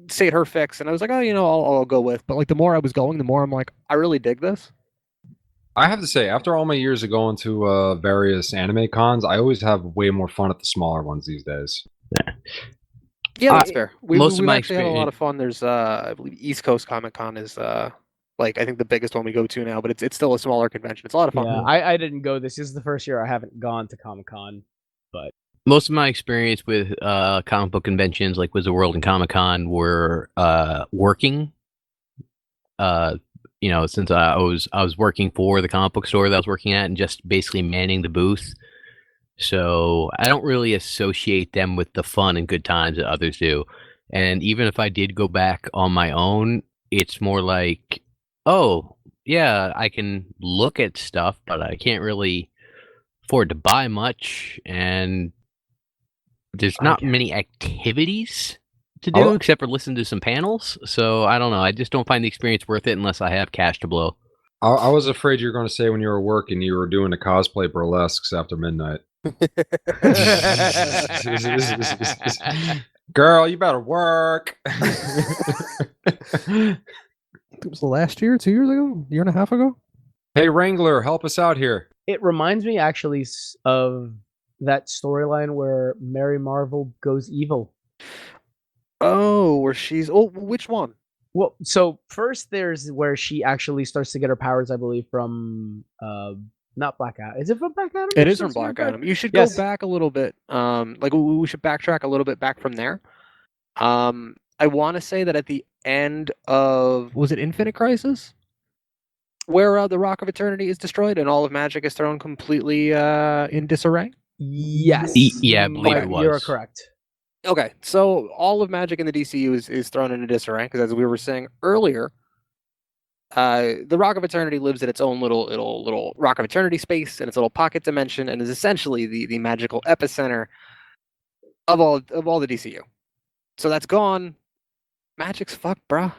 say her fix, and I was like, oh, I'll go with. But like the more I was going, the more I'm like, I really dig this. I have to say, after all my years of going to various anime cons, I always have way more fun at the smaller ones these days. Yeah, that's fair. We've most of my actually had a lot of fun. There's I believe East Coast Comic Con is like I think the biggest one we go to now, but it's still a smaller convention. It's a lot of fun. Yeah, I didn't go. This is the first year I haven't gone to Comic-Con. Most of my experience with comic book conventions like Wizard World and Comic Con were working. Since I was working for the comic book store that I was working at and just basically manning the booth. So I don't really associate them with the fun and good times that others do. And even if I did go back on my own, it's more like, oh yeah, I can look at stuff, but I can't really afford to buy much, and there's not many activities to do except for listen to some panels. So I don't know. I just don't find the experience worth it unless I have cash to blow. I was afraid you were going to say when you were working, you were doing the cosplay burlesques after midnight. Girl, you better work. It was the last year, 2 years ago, year and a half ago. Hey, Wrangler, help us out here. It reminds me actually of that storyline where Mary Marvel goes evil. Oh, where she's which one? Well, so first there's where she actually starts to get her powers, I believe, from not Black Adam. Is it from Black Adam? It is from Black Adam. You should go back a little bit. Like we should backtrack a little bit back from there. I want to say that at the end of was it Infinite Crisis, where the Rock of Eternity is destroyed and all of magic is thrown completely in disarray. Yes. Yeah, I believe it was. You're correct. Okay, so all of magic in the DCU is thrown into disarray because, as we were saying earlier, the Rock of Eternity lives in its own little Rock of Eternity space in its little pocket dimension, and is essentially the magical epicenter of all the DCU. So that's gone. Magic's fucked, bruh.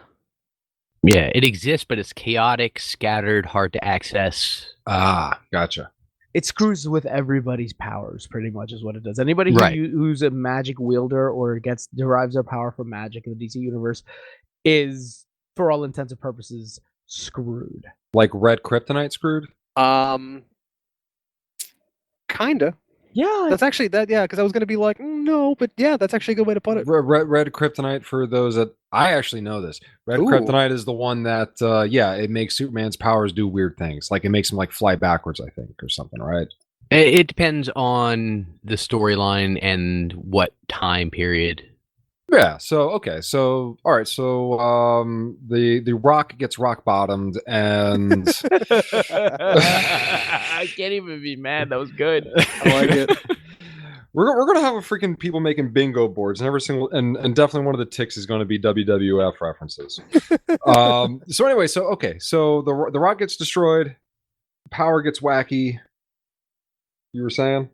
Yeah, it exists, but it's chaotic, scattered, hard to access. Ah, gotcha. It screws with everybody's powers, pretty much, is what it does. Anybody who's a magic wielder or derives their power from magic in the DC universe is, for all intents and purposes, screwed. Like Red Kryptonite screwed? Kinda. Yeah. That's actually that. Yeah, because I was gonna be like, no, but yeah, that's actually a good way to put it. Red Kryptonite, for those that I actually know this. Red Kryptonite is the one that, it makes Superman's powers do weird things. Like it makes him like fly backwards, I think, or something, right? It depends on the storyline and what time period. Yeah. So okay. So all right. So the Rock gets rock bottomed, and I can't even be mad. That was good. I like it. We're gonna have a freaking people making bingo boards, and every single and definitely one of the ticks is going to be WWF references. So anyway, so the Rock gets destroyed, power gets wacky. You were saying?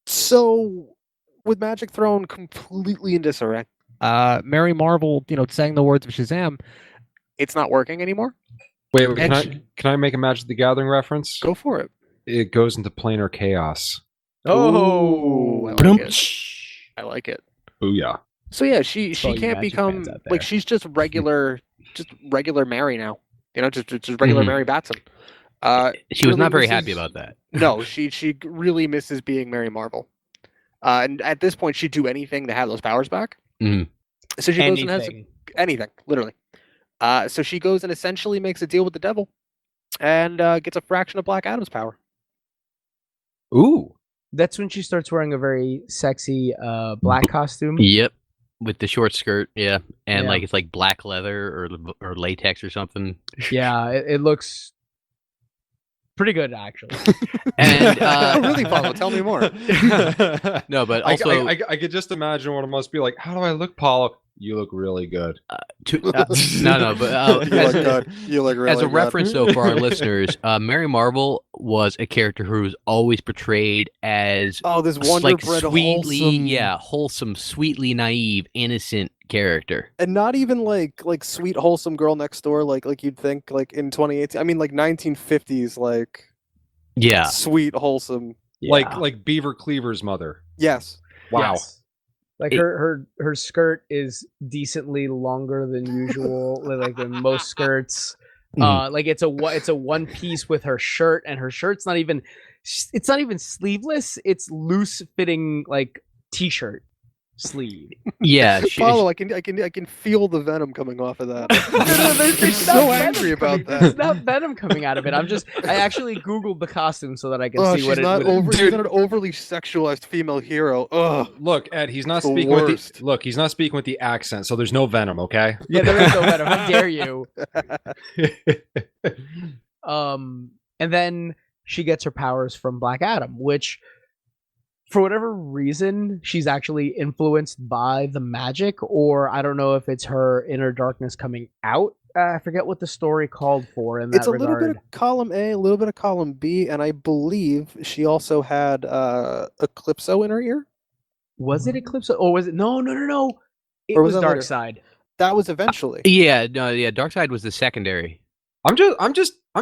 So, with magic thrown completely in disarray, Mary Marvel, saying the words of Shazam, it's not working anymore. Wait, can I make a Magic the Gathering reference? Go for it. It goes into planar chaos. Oh, I like it. Booyah. So yeah, she can't become like she's just regular Mary now. Just regular Mary Batson. She was not very happy about that. No, she really misses being Mary Marvel. And at this point, she'd do anything to have those powers back. Mm. So she goes and has anything, literally. So she goes and essentially makes a deal with the devil, and gets a fraction of Black Adam's power. Ooh. That's when she starts wearing a very sexy black costume. Yep, with the short skirt. Yeah, and like it's like black leather or latex or something. Yeah, it looks pretty good actually. And really, Paulo, tell me more. No, but also I could just imagine what it must be like. How do I look, Paulo? You look really good. No, but You look good. You look really as a good. reference, though, for our listeners, Mary Marvel was a character who was always portrayed as Oh, this Wonder like Bread sweetly, wholesome, wholesome, sweetly naive, innocent character. and not even like sweet wholesome girl next door like you'd think like in 2018. I mean like 1950s like Yeah, sweet wholesome. Like Beaver Cleaver's mother. Yes. Wow. Yes. Like It- her skirt is decently longer than usual, like in most skirts. Like it's a one piece with her shirt, and her shirt's not even sleeveless. It's loose fitting like t-shirt sleeve. yeah. Paulo, I can feel the venom coming off of that. There's I'm so not venom angry about There's that. not venom coming out of it. I actually Googled the costume so that I can Oh, see she's what it not would. she's not an overly sexualized female hero. Ugh. Look, Ed, he's not It's the speaking worst. he's not speaking with the accent, so there's no venom, okay? Yeah, there is no venom. How dare you? And then she gets her powers from Black Adam, which for whatever reason she's actually influenced by the magic, or I don't know if it's her inner darkness coming out. I forget what the story called for in that It's a little regard. bit of column A, a little bit of column B, and I believe she also had Eclipso in her ear. Was it Eclipse or was it no? It Or was was that later? Darkseid. That was eventually. Yeah, no, yeah. Darkseid was the secondary. I'm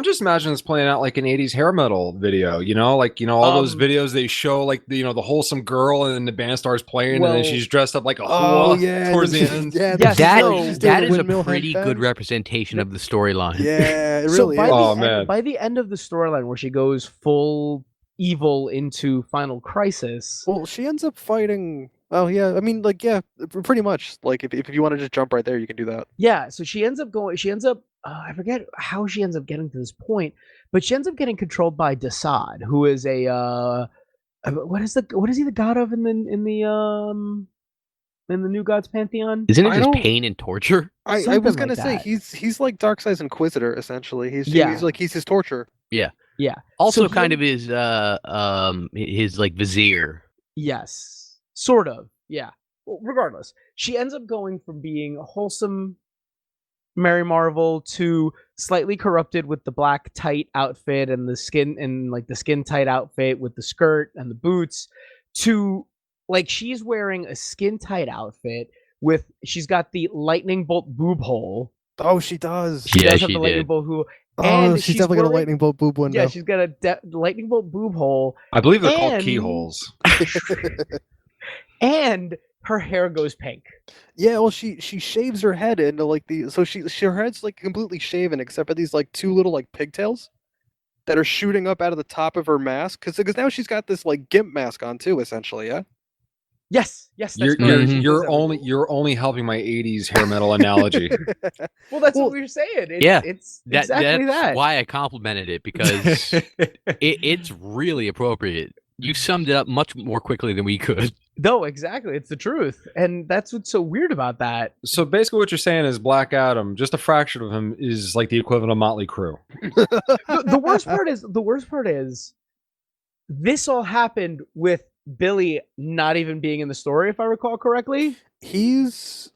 just imagining this playing out like an 80s hair metal video, like all those videos they show like the wholesome girl and then the band starts playing and then Well- she's dressed up like a Oh whore yeah, towards and the then end. Yeah, Yes, she's doing That the is a windmill pretty headband. good representation of the storyline. Yeah, it So really by is. Oh, the man. end, by the end of the storyline where she goes full evil into Final Crisis, Well, she ends up fighting. Oh yeah, I mean, like yeah, pretty much. Like if you want to just jump right there, you can do that. yeah. So she ends up. I forget how she ends up getting to this point, but she ends up getting controlled by Desaad, who is what is he the god of in the New Gods pantheon? Isn't it I just don't- pain and torture? I was Something gonna like say that. he's like Darkseid's Inquisitor essentially. He's Yeah. he's his torture. Yeah. Also, So kind he- of his like vizier. Yes, sort of. Yeah. Well, regardless, she ends up going from being a wholesome Mary Marvel to slightly corrupted with the black tight outfit and the skin tight outfit with the skirt and the boots to like she's wearing a skin tight outfit she's got the lightning bolt boob hole. Oh, she does. She Yeah, does have she the lightning did. bolt hole. Oh, and she's she's definitely got a wearing- lightning bolt boob window. Yeah, she's got a lightning bolt boob hole. I believe they're called And- keyholes. And her hair goes pink. Yeah, well, she shaves her head into like her head's like completely shaven except for these like two little like pigtails that are shooting up out of the top of her mask because now she's got this like gimp mask on too, essentially. Yeah. Yes, that's You're correct. She you're does only everything. you're only helping my 80s hair metal analogy. Well, that's Well, what we were saying. It's, yeah, it's That's exactly that. why I complimented it because it's really appropriate. You summed it up much more quickly than we could. No, exactly. It's the truth, and that's what's so weird about that. So basically what you're saying is Black Adam, just a fraction of him is like the equivalent of Motley Crue. The worst part is, this all happened with Billy not even being in the story, if I recall correctly. He's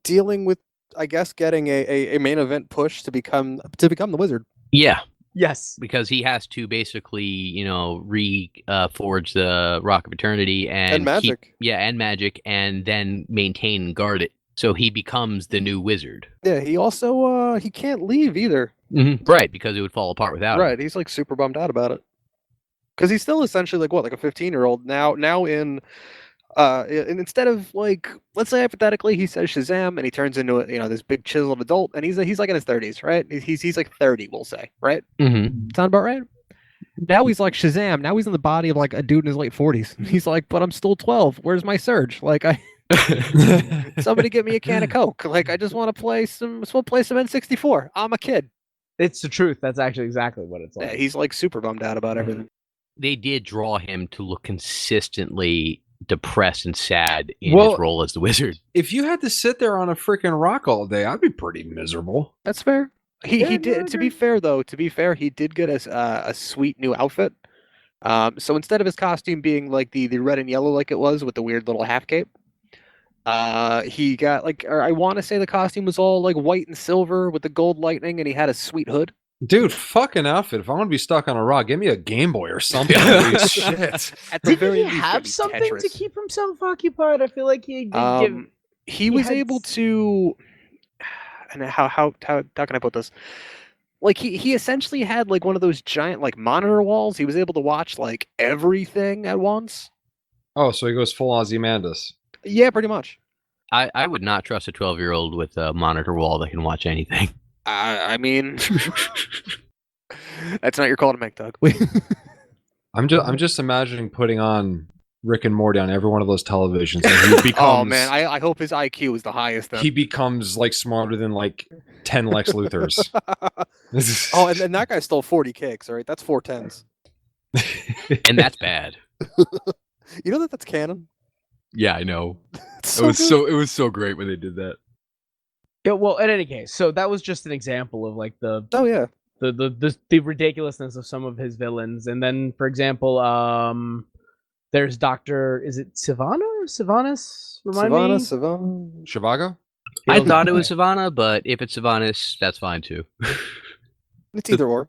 dealing with, I guess, getting a main event push to become the Wizard. Yeah, Yes. because he has to basically, reforge the Rock of Eternity and magic. and magic, and then maintain and guard it. So he becomes the new wizard. Yeah, he also he can't leave either. Right, because it would fall apart without him. Right, he's like super bummed out about it because he's still essentially like a 15-year-old now and instead of like, let's say hypothetically he says Shazam and he turns into this big chiseled adult and he's like in his 30s, right? He's like 30, we'll say, right? Mm-hmm. Sound about right? Now he's like Shazam. Now he's in the body of like a dude in his late 40s. He's like, but I'm still 12. Where's my surge? Like somebody get me a can of Coke. Like I just want to play some N64. I'm a kid. It's the truth. That's actually exactly what it's like. Yeah, he's like super bummed out about everything. They did draw him to look consistently depressed and sad in Well- his role as the wizard. If you had to sit there on a freaking rock all day, I'd be pretty miserable. That's fair. He Yeah, no, I did. To be agree. fair, though, he did get a sweet new outfit. So instead of his costume being like the red and yellow like it was with the weird little half cape, He got like, or I want to say the costume was all like white and silver with the gold lightning, and he had a sweet hood. Dude, fucking outfit. If I want to be stuck on a rock, give me a Game Boy or something. Holy shit. At the Didn't very he least, have give me something to Tetris. keep himself occupied? I feel like he did give. He he was had able s- to, and how can I put this? Like he essentially had like one of those giant like monitor walls. He was able to watch like everything at once. Oh, so he goes full Ozymandias. Yeah, pretty much. I would not trust a 12-year-old with a monitor wall that can watch anything. I mean, that's not your call to make, Doug. I'm just imagining putting on Rick and Morty on every one of those televisions, and he becomes. Oh man, I hope his IQ is the highest. Then. He becomes like smarter than like 10 Lex Luthers. Oh, and that guy stole 40 kicks. All right, that's 4 10s. And that's bad. You know that's canon. Yeah, I know. It's It was good. it was so great when they did that. Yeah, well, in any case, so that was just an example of like the Oh yeah. the ridiculousness of some of his villains. And then, for example, there's is it Sivana or Sylvanas? Remind me. Savannah. Shivago? I Feels thought it okay. was Savannah, but if it's Sylvanas, that's fine too. It's either or.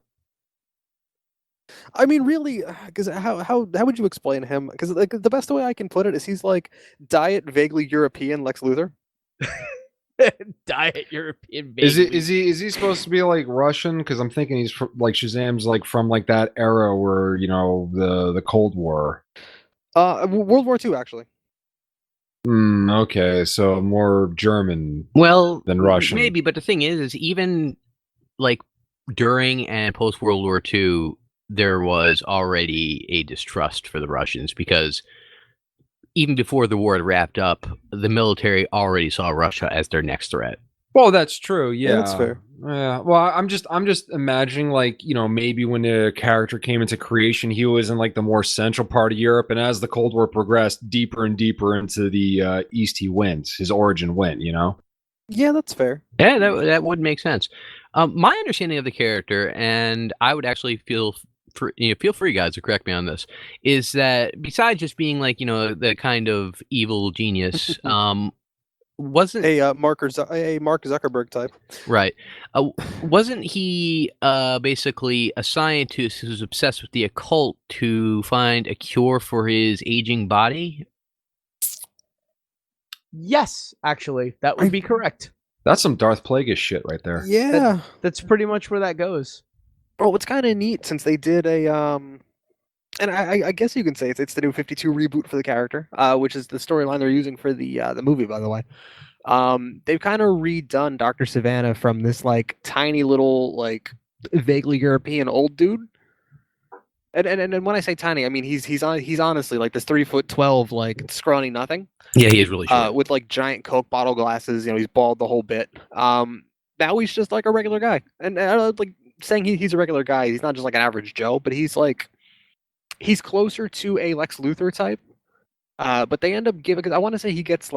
I mean, really, because how would you explain him? Because like the best way I can put it is he's like diet vaguely European Lex Luthor. Diet European Is baby. is he supposed to be like Russian? Because I'm thinking he's from, like Shazam's like from like that era where the Cold War. World War II actually. Okay, so more German Well, than Russian. maybe, but the thing is even like during and post World War II, there was already a distrust for the Russians because even before the war had wrapped up, the military already saw Russia as their next threat. Well, that's true. Yeah, that's fair. Yeah. Well, I'm just imagining like maybe when the character came into creation, he was in like the more central part of Europe, and as the Cold War progressed deeper and deeper into the East, he went. His origin went. Yeah, that's fair. Yeah, that would make sense. My understanding of the character, and I would actually feel free, guys, to correct me on this, is that besides just being like the kind of evil genius, wasn't A Mark Zuckerberg type. right? Wasn't he basically a scientist who's obsessed with the occult to find a cure for his aging body? Yes, actually, that would be correct. That's some Darth Plagueis shit right there. Yeah. That's pretty much where that goes. Oh, what's kind of neat since they did a and I guess you can say it's the new 52 reboot for the character, which is the storyline they're using for the movie, by the way. They've kind of redone Dr. Savannah from this like tiny little like vaguely European old dude. And when I say tiny, I mean he's honestly like this 3'12" like scrawny nothing. Yeah, he is really short. With like giant Coke bottle glasses, he's bald the whole bit. Now he's just like a regular guy, and I don't like saying he's a regular guy. He's not just like an average Joe, but he's closer to a Lex Luthor type. But they end up giving, because I want to say he gets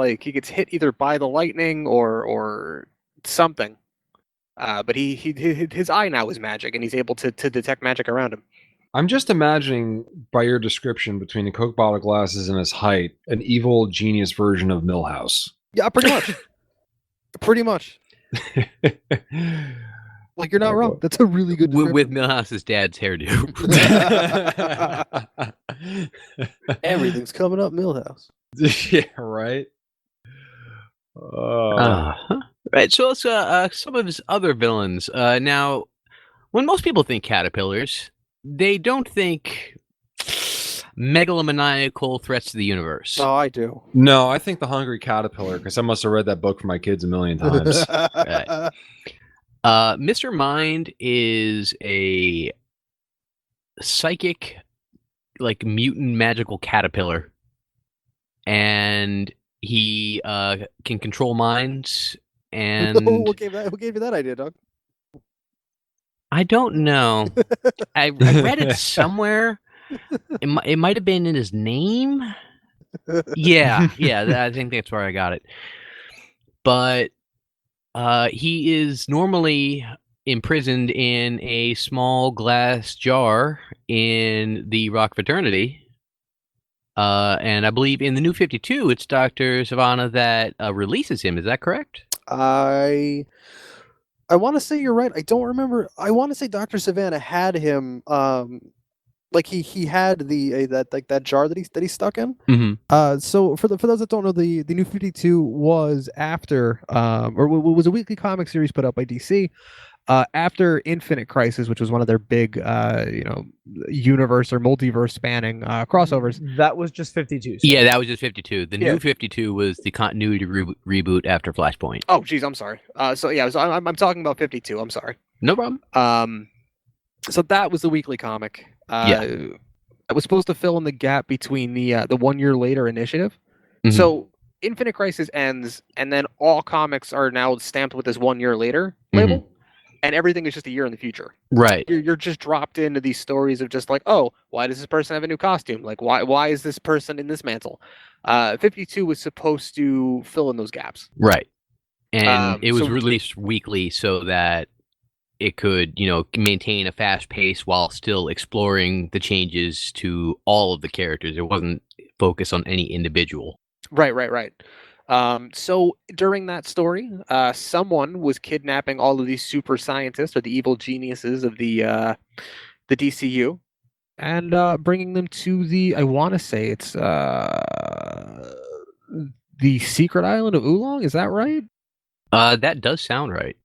hit either by the lightning or something. But his eye now is magic, and he's able to detect magic around him. I'm just imagining by your description between the Coke bottle glasses and his height, an evil genius version of Milhouse. Yeah, pretty much. Pretty much. Like you're not wrong. That's a really good With Milhouse's dad's hairdo. Everything's coming up Milhouse. Yeah, right. Right. So let's some of his other villains. Now, when most people think caterpillars, they don't think megalomaniacal threats to the universe. Oh, I do. No, I think the Hungry Caterpillar, because I must have read that book for my kids a million times. Right. Mr. Mind is a psychic, like mutant magical caterpillar, and he can control minds. And Who gave you that idea, Doug? I don't know. I read it somewhere. It might have been in his name. Yeah, I think that's where I got it. But he is normally imprisoned in a small glass jar in the Rock Fraternity. And I believe in the New 52, it's Dr. Savannah that releases him. Is that correct? I want to say you're right. I don't remember. I want to say Dr. Savannah had him. Like he had the that jar that he stuck in. Mm-hmm. So for those that don't know, the New 52 was after was a weekly comic series put out by DC. After Infinite Crisis, which was one of their big, universe or multiverse spanning crossovers. That was just 52. Yeah, that was just 52. The Yeah. New 52 was the continuity reboot after Flashpoint. Oh, geez, I'm sorry. I'm talking about 52. I'm sorry. No problem. So that was the weekly comic. It was supposed to fill in the gap between the 1 year later initiative. Mhm. So Infinite Crisis ends, and then all comics are now stamped with this 1 year later label. And everything is just a year in the future. Right. You're just dropped into these stories of just like, oh, why does this person have a new costume? Like, why is this person in this mantle? 52 was supposed to fill in those gaps. Right. And it was so- released weekly so that it could, maintain a fast pace while still exploring the changes to all of the characters. It wasn't focused on any individual. Right. So during that story, someone was kidnapping all of these super scientists or the evil geniuses of the DCU, and bringing them to I want to say it's the secret island of Oolong. Is that right? That does sound right.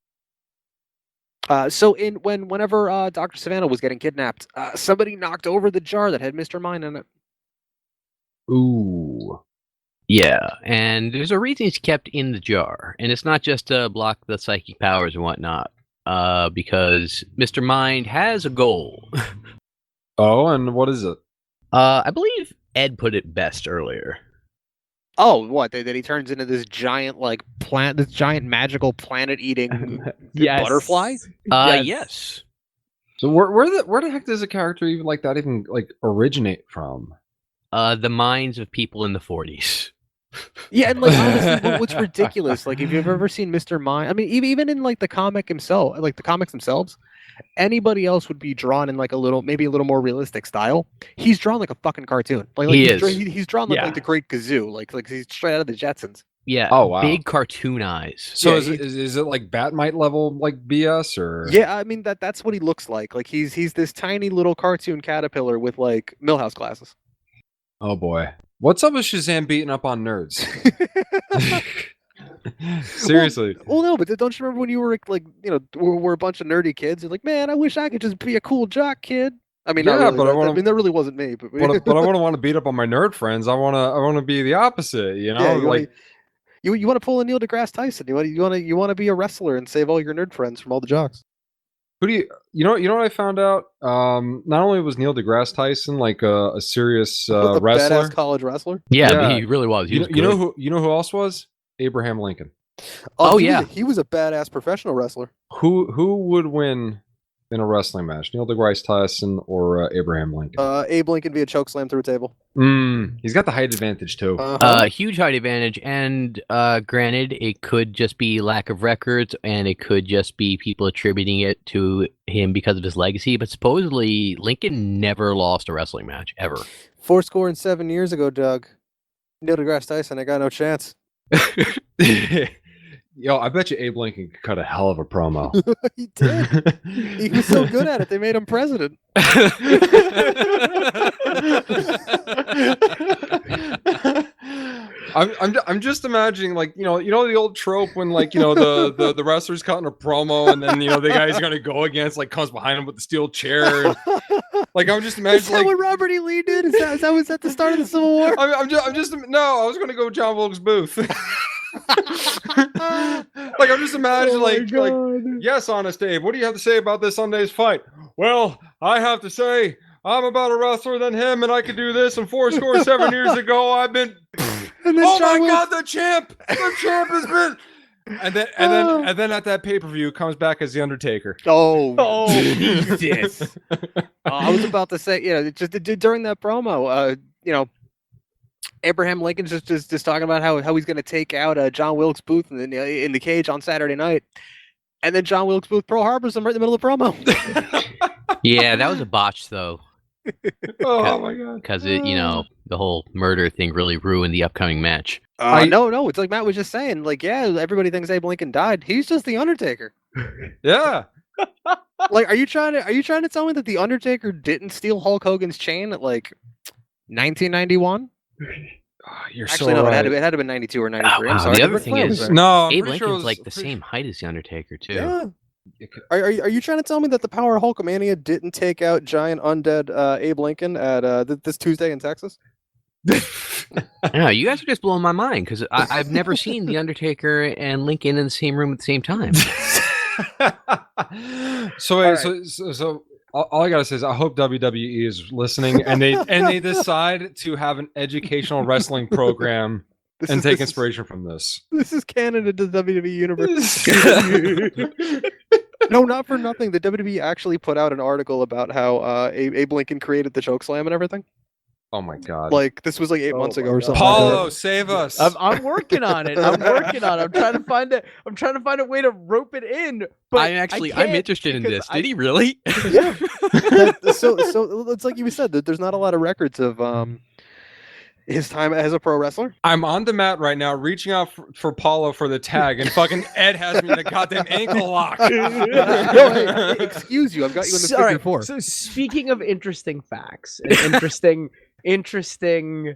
So whenever Dr. Savannah was getting kidnapped, somebody knocked over the jar that had Mr. Mind in it. Ooh. Yeah, and there's a reason he's kept in the jar, and it's not just to block the psychic powers and whatnot, because Mr. Mind has a goal. Oh, and what is it? I believe Ed put it best earlier. Oh, what? That he turns into this giant this giant magical planet-eating Yes. butterfly? Yes. So where the heck does a character even like that even originate from? The minds of people in the 40s. Yeah, and honestly, what's ridiculous? Like, if you've ever seen Mr. Mind, I mean, even in the comics themselves, anybody else would be drawn in maybe a little more realistic style. He's drawn like a fucking cartoon. He's drawn like the Great Gazoo, like he's straight out of the Jetsons. Yeah. Oh, wow. Big cartoon eyes. So Yeah, is it like Batmite level BS or? Yeah, I mean that's what he looks like. Like he's this tiny little cartoon caterpillar with Millhouse glasses. Oh boy. What's up with Shazam beating up on nerds? Seriously. Well, no, but don't you remember when you were we're a bunch of nerdy kids? You're like, man, I wish I could just be a cool jock kid. I mean, Yeah, not really. but I that really wasn't me. But but I wouldn't want to beat up on my nerd friends. I want to be the opposite. You know, you want to pull a Neil deGrasse Tyson. You want to be a wrestler and save all your nerd friends from all the jocks. Who do you know what I found out? Not only was Neil deGrasse Tyson like a serious The wrestler, badass college wrestler. Yeah, Yeah. he really was. He was you know good. who else was? Abraham Lincoln. Oh, yeah, he was a badass professional wrestler. Who would win in a wrestling match? Neil deGrasse Tyson or Abraham Lincoln? Abe Lincoln via chokeslam through a table. He's got the height advantage too. Huge height advantage, and granted, it could just be lack of records, and it could just be people attributing it to him because of his legacy. But supposedly, Lincoln never lost a wrestling match ever. 7 years ago, Doug. Neil deGrasse Tyson, I got no chance. Yo, I bet you Abe Lincoln could cut a hell of a promo. He did. He was so good at it, they made him president. I'm just imagining you know the old trope when the wrestler's cutting a promo and then the guy's gonna go against comes behind him with the steel chair. And, I'm just imagining Is that what Robert E. Lee did? Was that the start of the Civil War? I'm just no, I was gonna go with John Wilkes Booth. I'm just imagining yes, Honest Abe, what do you have to say about this Sunday's fight? Well, I have to say I'm a better wrestler than him, and I could do this. And 7 years ago, I've been. Oh my God, the champ has been. And then at that pay-per-view comes back as the Undertaker. Oh Jesus! I was about to say, just during that promo, Abraham Lincoln's just talking about how he's going to take out John Wilkes Booth in the cage on Saturday night, and then John Wilkes Booth Pearl Harbors him right in the middle of the promo. Yeah, that was a botch, though. Oh my god. because it, the whole murder thing really ruined the upcoming match. No, it's like Matt was just saying. Like, yeah, everybody thinks Abe Lincoln died. He's just the Undertaker. Yeah. Like, are you trying to tell me that the Undertaker didn't steal Hulk Hogan's chain at like 1991? You're Actually, so no, right. it had to be 92 or 93. I'm wow, sorry. the other Ric thing Flair was is- there. No, I'm Abe pretty sure Lincol's it like was- the same height as the Undertaker too. Yeah. Are you trying to tell me that the Power of Hulkamania didn't take out giant undead Abe Lincoln at this Tuesday in Texas? No, you guys are just blowing my mind because I've never seen the Undertaker and Lincoln in the same room at the same time. So wait, so all I gotta say is I hope WWE is listening and they decide to have an educational wrestling program and take inspiration from this. This is canon into the WWE universe. No, not for nothing. The WWE actually put out an article about how Abe Lincoln created the chokeslam and everything. Oh my god! Like this was like 8 months my ago or God. something. Paulo, Like save us! I'm working on it. I'm working on it. I'm trying to find it. I'm trying to find a way to rope it in. But I'm can't interested in because this. Did he really? Yeah. So it's like you said that there's not a lot of records of his time as a pro wrestler. I'm on the mat right now, reaching out for Paulo for the tag, and fucking Ed has me in a goddamn ankle lock. No, hey, excuse you. I've got you in the figure Alright, four. So speaking of interesting facts and interesting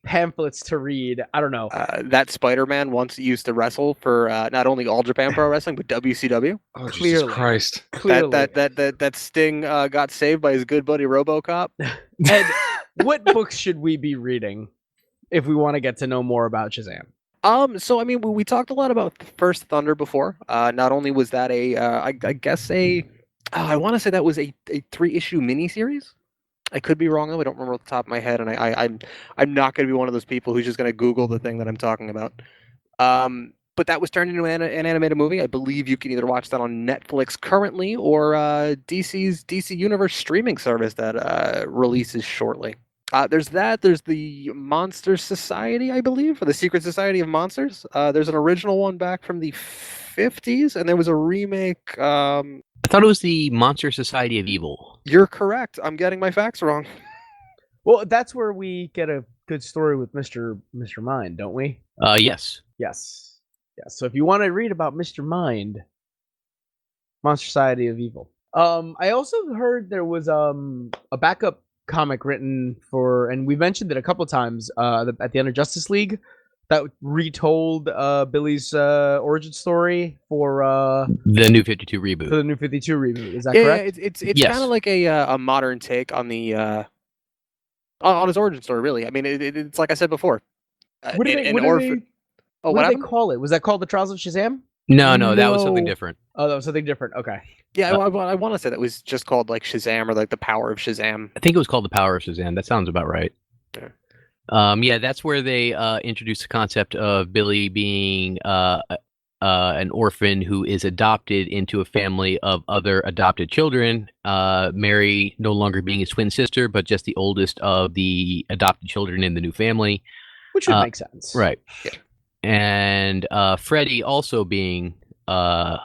pamphlets to read, I don't know. That Spider-Man once used to wrestle for not only All Japan Pro Wrestling but WCW. Oh Jesus Clearly. Christ! Clearly, That Sting got saved by his good buddy RoboCop. Ed, what books should we be reading if we want to get to know more about Shazam? So I mean, we talked a lot about First Thunder before. Not only was that I guess I want to say that was a 3-issue miniseries. I could be wrong though. I don't remember off the top of my head, and I'm not going to be one of those people who's just going to Google the thing that I'm talking about. But that was turned into an animated movie. I believe you can either watch that on Netflix currently or DC's DC Universe streaming service that releases shortly. There's that. There's the Monster Society, I believe, or the Secret Society of Monsters. There's an original one back from the 50s, and there was a remake. I thought it was the Monster Society of Evil. You're correct. I'm getting my facts wrong. Well, that's where we get a good story with Mr. Mind, don't we? Yes. Yes. Yes. So if you want to read about Mr. Mind, Monster Society of Evil. I also heard there was a backup comic written for, and we mentioned it a couple times at the end of Justice League, that retold Billy's origin story for The New 52 reboot. the New 52 reboot. Is that Yeah, correct? it's Yes. kind of like a modern take on the on his origin story. Really, I mean, it's like I said before. What do they, what do they, Oh, what do they happened? call it? Was that called the Trials of Shazam? No, that was something No. different. Oh, that was something different. Okay. Yeah, I want to say that was just called like Shazam or like the Power of Shazam. I think it was called The Power of Shazam. That sounds about right. Yeah. Yeah, that's where they introduced the concept of Billy being an orphan who is adopted into a family of other adopted children. Mary no longer being his twin sister, but just the oldest of the adopted children in the new family. Which would make sense. Right. Yeah. And Freddie also being, I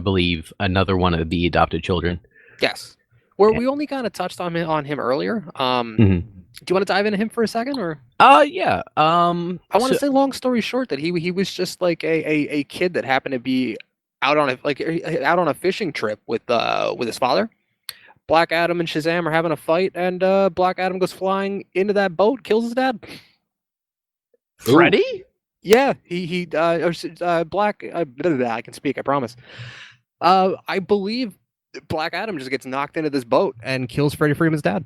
believe, another one of the adopted children. Yes. Where Yeah. we only kind of touched on him earlier. Mhm. Do you want to dive into him for a second, or? Yeah. I want to so- say, long story short, that he was just like a kid that happened to be out on a fishing trip with his father. Black Adam and Shazam are having a fight, and Black Adam goes flying into that boat, kills his dad. Freddie? Yeah, Black. I can speak. I promise. I believe Black Adam just gets knocked into this boat and kills Freddie Freeman's dad.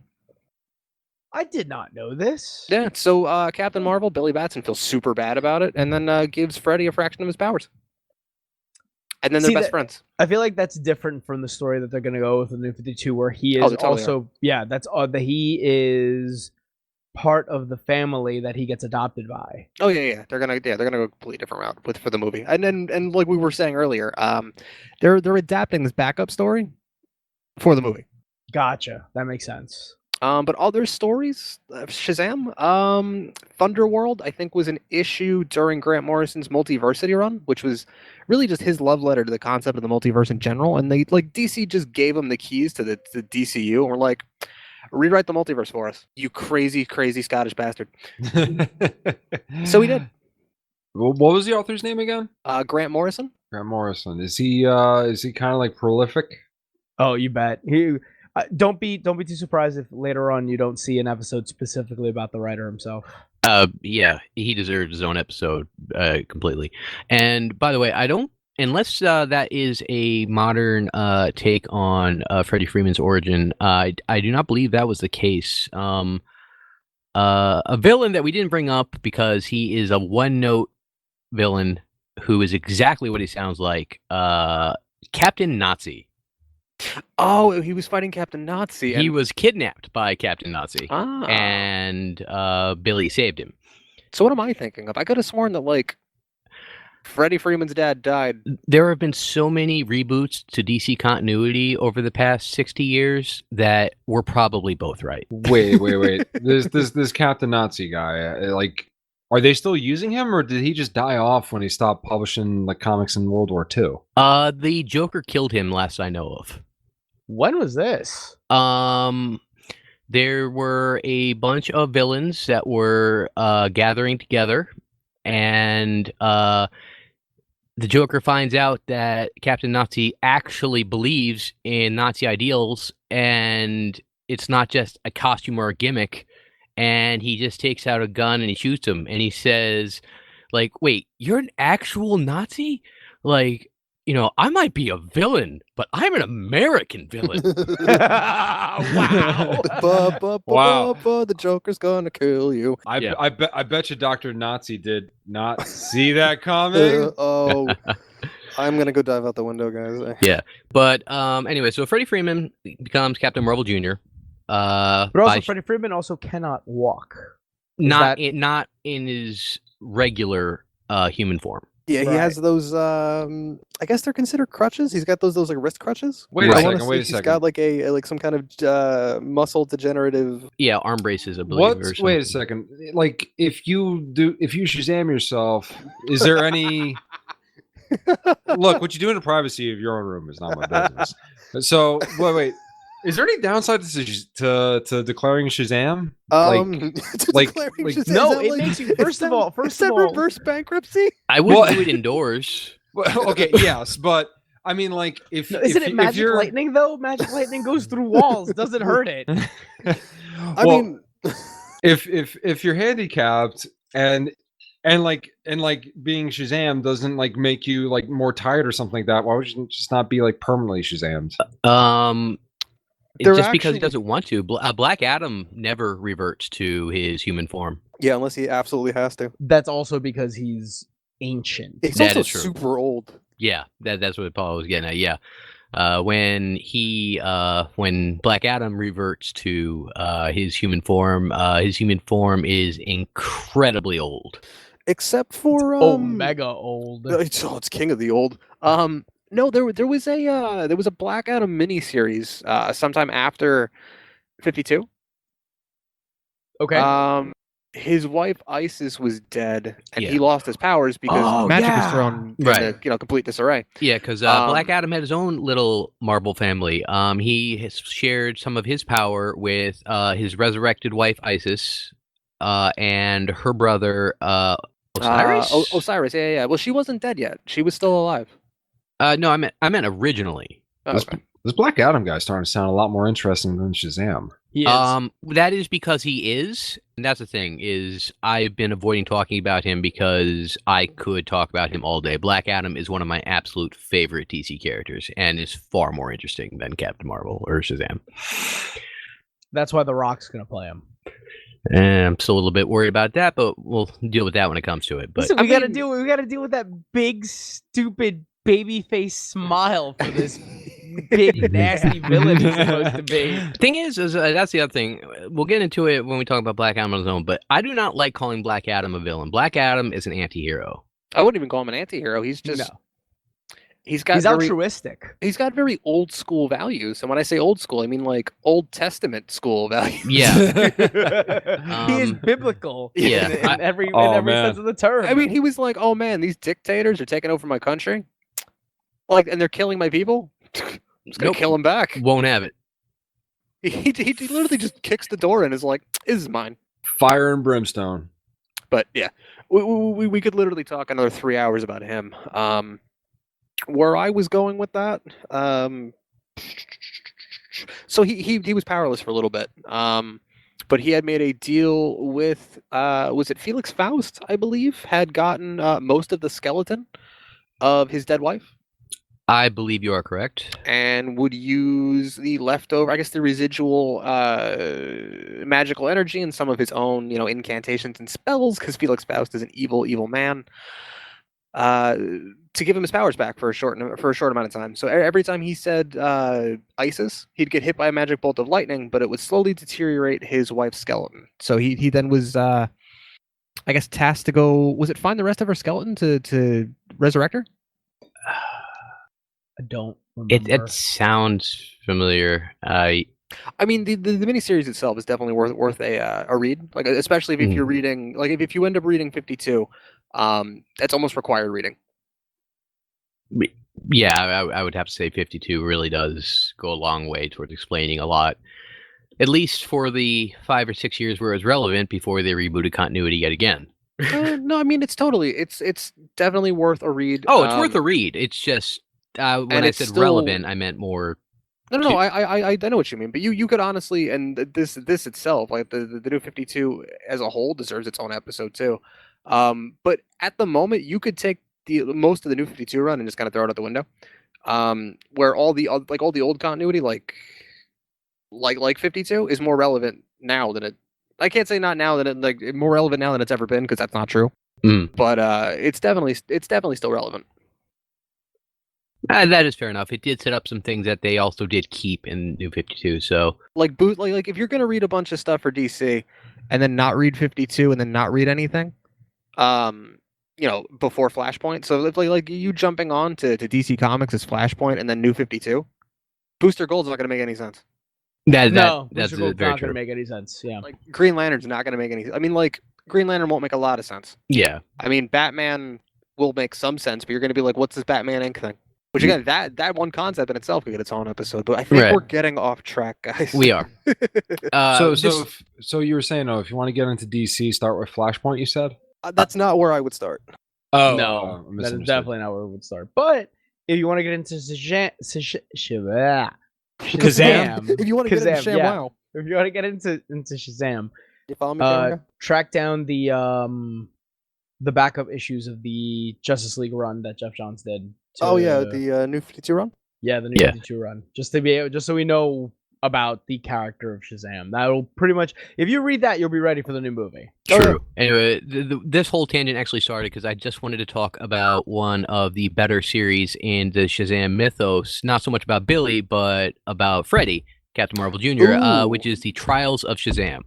I did not know this. Yeah, so Captain Marvel, Billy Batson, feels super bad about it, and then gives Freddie a fraction of his powers. And then they're See, best friends. I feel like that's different from the story that they're going to go with the New 52, where he Oh, is they totally also, yeah, that's that he is part of the family that he gets adopted by. Oh yeah. They're gonna go a completely different route for the movie. And like we were saying earlier, they're adapting this backup story for the movie. Gotcha. That makes sense. But other stories, Shazam, Thunderworld, I think was an issue during Grant Morrison's Multiversity run, which was really just his love letter to the concept of the multiverse in general. And they like DC just gave him the keys to the DCU, and we're like, Rewrite the multiverse for us, you crazy, crazy Scottish bastard. So he did. What was the author's name again? Grant Morrison. Grant Morrison. Is he kind of like prolific? Oh, you bet. Don't be too surprised if later on you don't see an episode specifically about the writer himself. Yeah, he deserves his own episode completely. And by the way, I don't, unless that is a modern take on Freddie Freeman's origin, I do not believe that was the case. A villain that we didn't bring up because he is a one-note villain who is exactly what he sounds like, Captain Nazi. Oh, he was fighting Captain Nazi. He was kidnapped by Captain Nazi, Ah. and Billy saved him. So what am I thinking of? I could have sworn that like Freddie Freeman's dad died. There have been so many reboots to DC continuity over the past 60 years that we're probably both right. Wait. This Captain Nazi guy, like, are they still using him, or did he just die off when he stopped publishing like comics in World War II? The Joker killed him, last I know of. When was this? There were a bunch of villains that were gathering together, and the Joker finds out that Captain Nazi actually believes in Nazi ideals, and it's not just a costume or a gimmick. And he just takes out a gun and he shoots him, and he says, like, "Wait, you're an actual Nazi? Like, you know, I might be a villain, but I'm an American villain." Wow. Wow. The Joker's gonna kill you. I bet you Dr. Nazi did not see that coming. Oh, I'm gonna go dive out the window, guys. Yeah. But anyway, so Freddie Freeman becomes Captain Marvel Jr. But also, Freddie Freeman also cannot walk. Not in his regular human form. Yeah, he Right. has those. I guess they're considered crutches. He's got those like wrist crutches. Wait Right. a second. Wait a He's second. got like some kind of muscle degenerative. Yeah, arm braces, I believe. or Wait a something. second. Like, if you Shazam yourself, is there any? Look, what you do in the privacy of your own room is not my business. So wait. Is there any downside to declaring Shazam? To like- declaring like- Shazam, No, is that it like- makes you. is First of that- all, is that reverse bankruptcy? I wouldn't Well- do it indoors. Well, okay, yes, but I mean, like, if No, isn't if, it if magic you're, lightning though? Magic lightning goes through walls. Doesn't hurt it. I Well, mean, if you're handicapped and like being Shazam doesn't like make you like more tired or something like that, why would you just not be like permanently Shazammed? They're Just because he actually- doesn't want to. Black Adam never reverts to his human form. yeah, unless he absolutely has to. That's also because he's ancient. He's That also is true. super old. Yeah, that's what Paul was getting at. Yeah, when Black Adam reverts to his human form is incredibly old. Except for Omega old. it's King of the Old. No, there was a Black Adam miniseries sometime after 52. Okay. His wife Isis was dead, and Yeah. he lost his powers because Oh, magic was yeah. thrown Right. into complete disarray. Yeah, because Um, Black Adam had his own little Marvel family. He has shared some of his power with his resurrected wife Isis, and her brother Osiris. Osiris, yeah. Well, she wasn't dead yet. She was still alive. No, I meant originally. Oh, This, okay. this Black Adam guy starting to sound a lot more interesting than Shazam. He is. That is because he is, and that's the thing, is I've been avoiding talking about him because I could talk about him all day. Black Adam is one of my absolute favorite DC characters and is far more interesting than Captain Marvel or Shazam. That's why The Rock's gonna play him. And I'm still a little bit worried about that, but we'll deal with that when it comes to it. But Listen, I we gotta mean- deal with that big stupid baby face smile for this big nasty villain he's supposed to be. thing is that's the other thing. We'll get into it when we talk about Black Adam on his own, but I do not like calling Black Adam a villain. Black Adam is an anti-hero. I wouldn't even call him an anti-hero. He's just No. he's got He's very, altruistic. he's got very old school values. And when I say old school, I mean like Old Testament school values. Yeah. He is Um, biblical. yeah. In every Oh, in every man. sense of the term. I mean, he was like, "Oh man, these dictators are taking over my country, like, and they're killing my people. I'm just gonna Nope. kill them back." Won't have it. He literally just kicks the door and is like, "This is mine." Fire and brimstone. But yeah, we could literally talk another 3 hours about him. Where I was going with that, so he was powerless for a little bit. But he had made a deal with was it Felix Faust, I believe, had gotten most of the skeleton of his dead wife I believe you are correct. and would use the leftover, I guess the residual magical energy and some of his own, incantations and spells, because Felix Faust is an evil, evil man, to give him his powers back for a short amount of time. So every time he said Isis, he'd get hit by a magic bolt of lightning, but it would slowly deteriorate his wife's skeleton. So he then was, I guess, tasked to go. Was it find the rest of her skeleton to resurrect her? I don't remember. It sounds familiar. I mean, the miniseries itself is definitely worth a read. Like, especially if you're reading, like if you end up reading 52, that's almost required reading. Yeah, I would have to say 52 really does go a long way towards explaining a lot. At least for the 5 or 6 years where it was relevant before they rebooted continuity yet again. No, I mean it's definitely worth a read. Oh, it's worth a read. It's just when I said still... relevant, I meant more. No, I know what you mean, but you could honestly, and this itself, like the new 52 as a whole, deserves its own episode too. But at the moment, you could take most of the new 52 run and just kind of throw it out the window. Where all the old continuity, like 52, is more relevant now than it. I can't say not now than it, like more relevant now than it's ever been, because that's not true. But it's definitely still relevant. That is fair enough. It did set up some things that they also did keep in New 52. So like if you're gonna read a bunch of stuff for DC, and then not read 52, and then not read anything, before Flashpoint. So if like you jumping on to DC Comics as Flashpoint and then New 52, Booster Gold's not gonna make any sense. that's Booster very Gold's not true. gonna make any sense. Yeah. Like Green Lantern's not gonna make any. I mean, like Green Lantern won't make a lot of sense. Yeah. I mean, Batman will make some sense, but you're gonna be like, what's this Batman Inc. thing? Which again, that one concept in itself could get its own episode. But I think we're getting off track, guys. We are. So you were saying, if you want to get into DC, start with Flashpoint. You said that's not where I would start. Oh No, that is definitely not where we would start. But if you want to get into Shazam, if you want to get into ShamWow, if you want to get into Shazam, you follow me, track down the backup issues of the Justice League run that Jeff Johns did. The New 52 run. Yeah, the New 52 run. Just so we know about the character of Shazam. That'll pretty much, if you read that, you'll be ready for the new movie. True. Anyway, this whole tangent actually started because I just wanted to talk about one of the better series in the Shazam mythos. Not so much about Billy, but about Freddy, Captain Marvel Jr., which is the Trials of Shazam.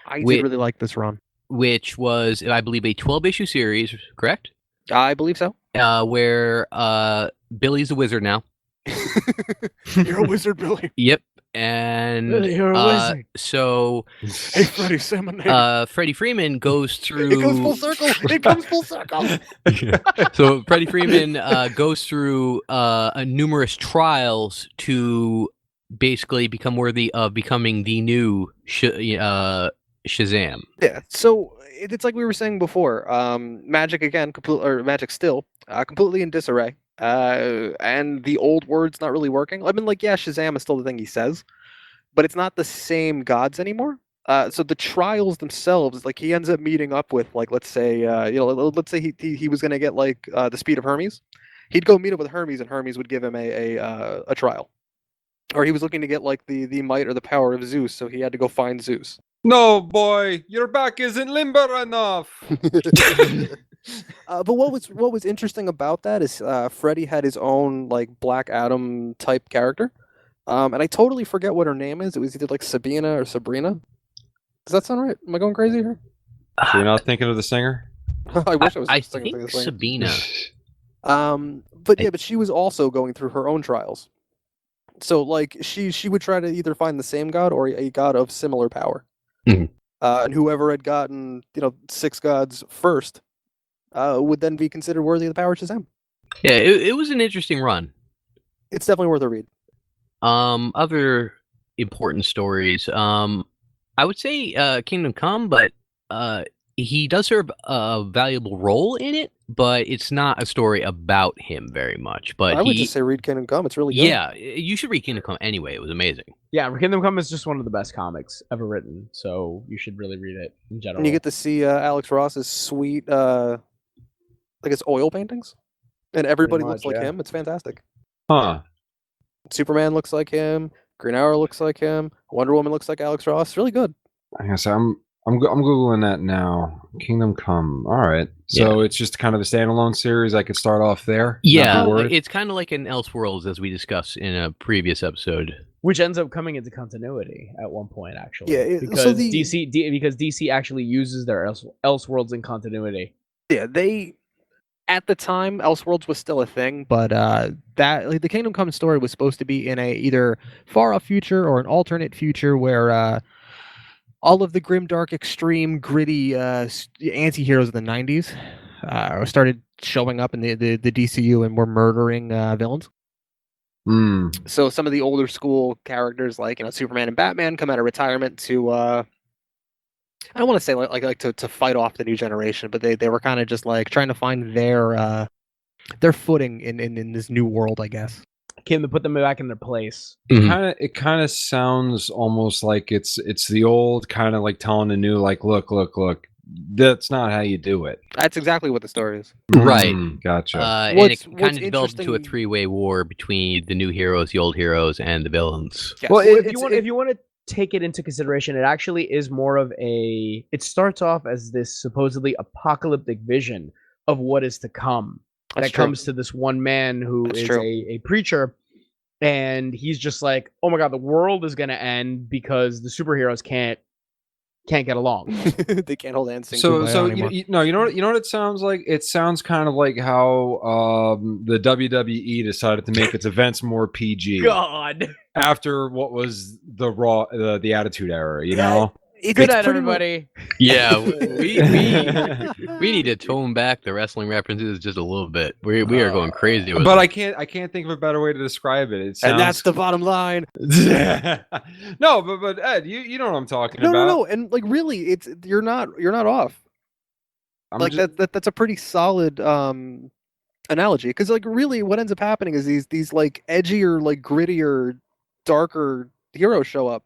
I did really like this run. Which was, I believe, a 12-issue series, correct? I believe so. Where Billy's a wizard now. You're a wizard, Billy. Yep. And you're a wizard. So, hey, Freddy, say my name. Freddie Freeman goes through. It goes full circle. It comes full circle. So Freddie Freeman goes through numerous trials to basically become worthy of becoming the new Shazam. Yeah. So it's like we were saying before. Magic again, magic still completely in disarray. And the old word's not really working. I mean, like, yeah, Shazam is still the thing he says, but it's not the same gods anymore. So the trials themselves, like, he ends up meeting up with, like, let's say, let's say he was gonna get like the speed of Hermes. He'd go meet up with Hermes, and Hermes would give him a trial. Or he was looking to get like the might or the power of Zeus, so he had to go find Zeus. No, boy, your back isn't limber enough. But what was interesting about that is Freddy had his own like Black Adam type character, and I totally forget what her name is. It was either like Sabina or Sabrina. Does that sound right? Am I going crazy here? So you're not thinking of the singer? I wish I was. I think Sabina. But she was also going through her own trials. So like she would try to either find the same god or a god of similar power. Mm-hmm. And whoever had gotten 6 gods first would then be considered worthy of the power of Shazam. Yeah, it was an interesting run. It's definitely worth a read. Other important stories. I would say Kingdom Come, but he does serve a valuable role in it, but it's not a story about him very much. But I would just say read Kingdom Come. It's really good. yeah, you should read Kingdom Come anyway. It was amazing. Yeah, Kingdom Come is just one of the best comics ever written, so you should really read it in general. And you get to see Alex Ross's sweet, like his oil paintings, and everybody looks like him. It's fantastic. Huh. Superman looks like him. Green Arrow looks like him. Wonder Woman looks like Alex Ross. It's really good. I guess I'm googling that now. Kingdom Come. All right. So it's just kind of a standalone series. I could start off there. Yeah, it's kind of like an Elseworlds, as we discussed in a previous episode, which ends up coming into continuity at one point, actually. Yeah, because DC actually uses their Elseworlds in continuity. Yeah, they at the time Elseworlds was still a thing, but that like the Kingdom Come story was supposed to be in a either far off future or an alternate future where all of the grimdark, extreme, gritty anti-heroes of the 90s started showing up in the DCU and were murdering villains. So some of the older school characters, like Superman and Batman, come out of retirement to I don't want to say like to fight off the new generation, but they were kind of just like trying to find their footing in this new world, I guess. Came to put them back in their place. It kind of sounds almost like it's the old kind of like telling the new, like, look, that's not how you do it. That's exactly what the story is. Right? Gotcha. And it kind of developed into a three-way war between the new heroes, the old heroes, and the villains. Yes. Well, if you want to take it into consideration, it actually is more of a. It starts off as this supposedly apocalyptic vision of what is to come. That's that true. comes to this one man who That's is true. a preacher, and he's just like, oh my god, the world is gonna end because the superheroes can't get along. They can't hold hands. So you know what it sounds like? It sounds kind of like how the WWE decided to make its events more PG. God. After what was the Attitude Era, you know. Good night, everybody. Yeah, we need to tone back the wrestling references just a little bit. We are going crazy with but it. I can't think of a better way to describe it. It sounds... And that's the bottom line. No, but Ed, you know what I'm talking about. No, and like really, you're not off. That's a pretty solid analogy, because like really, what ends up happening is these like edgier, like grittier, darker heroes show up.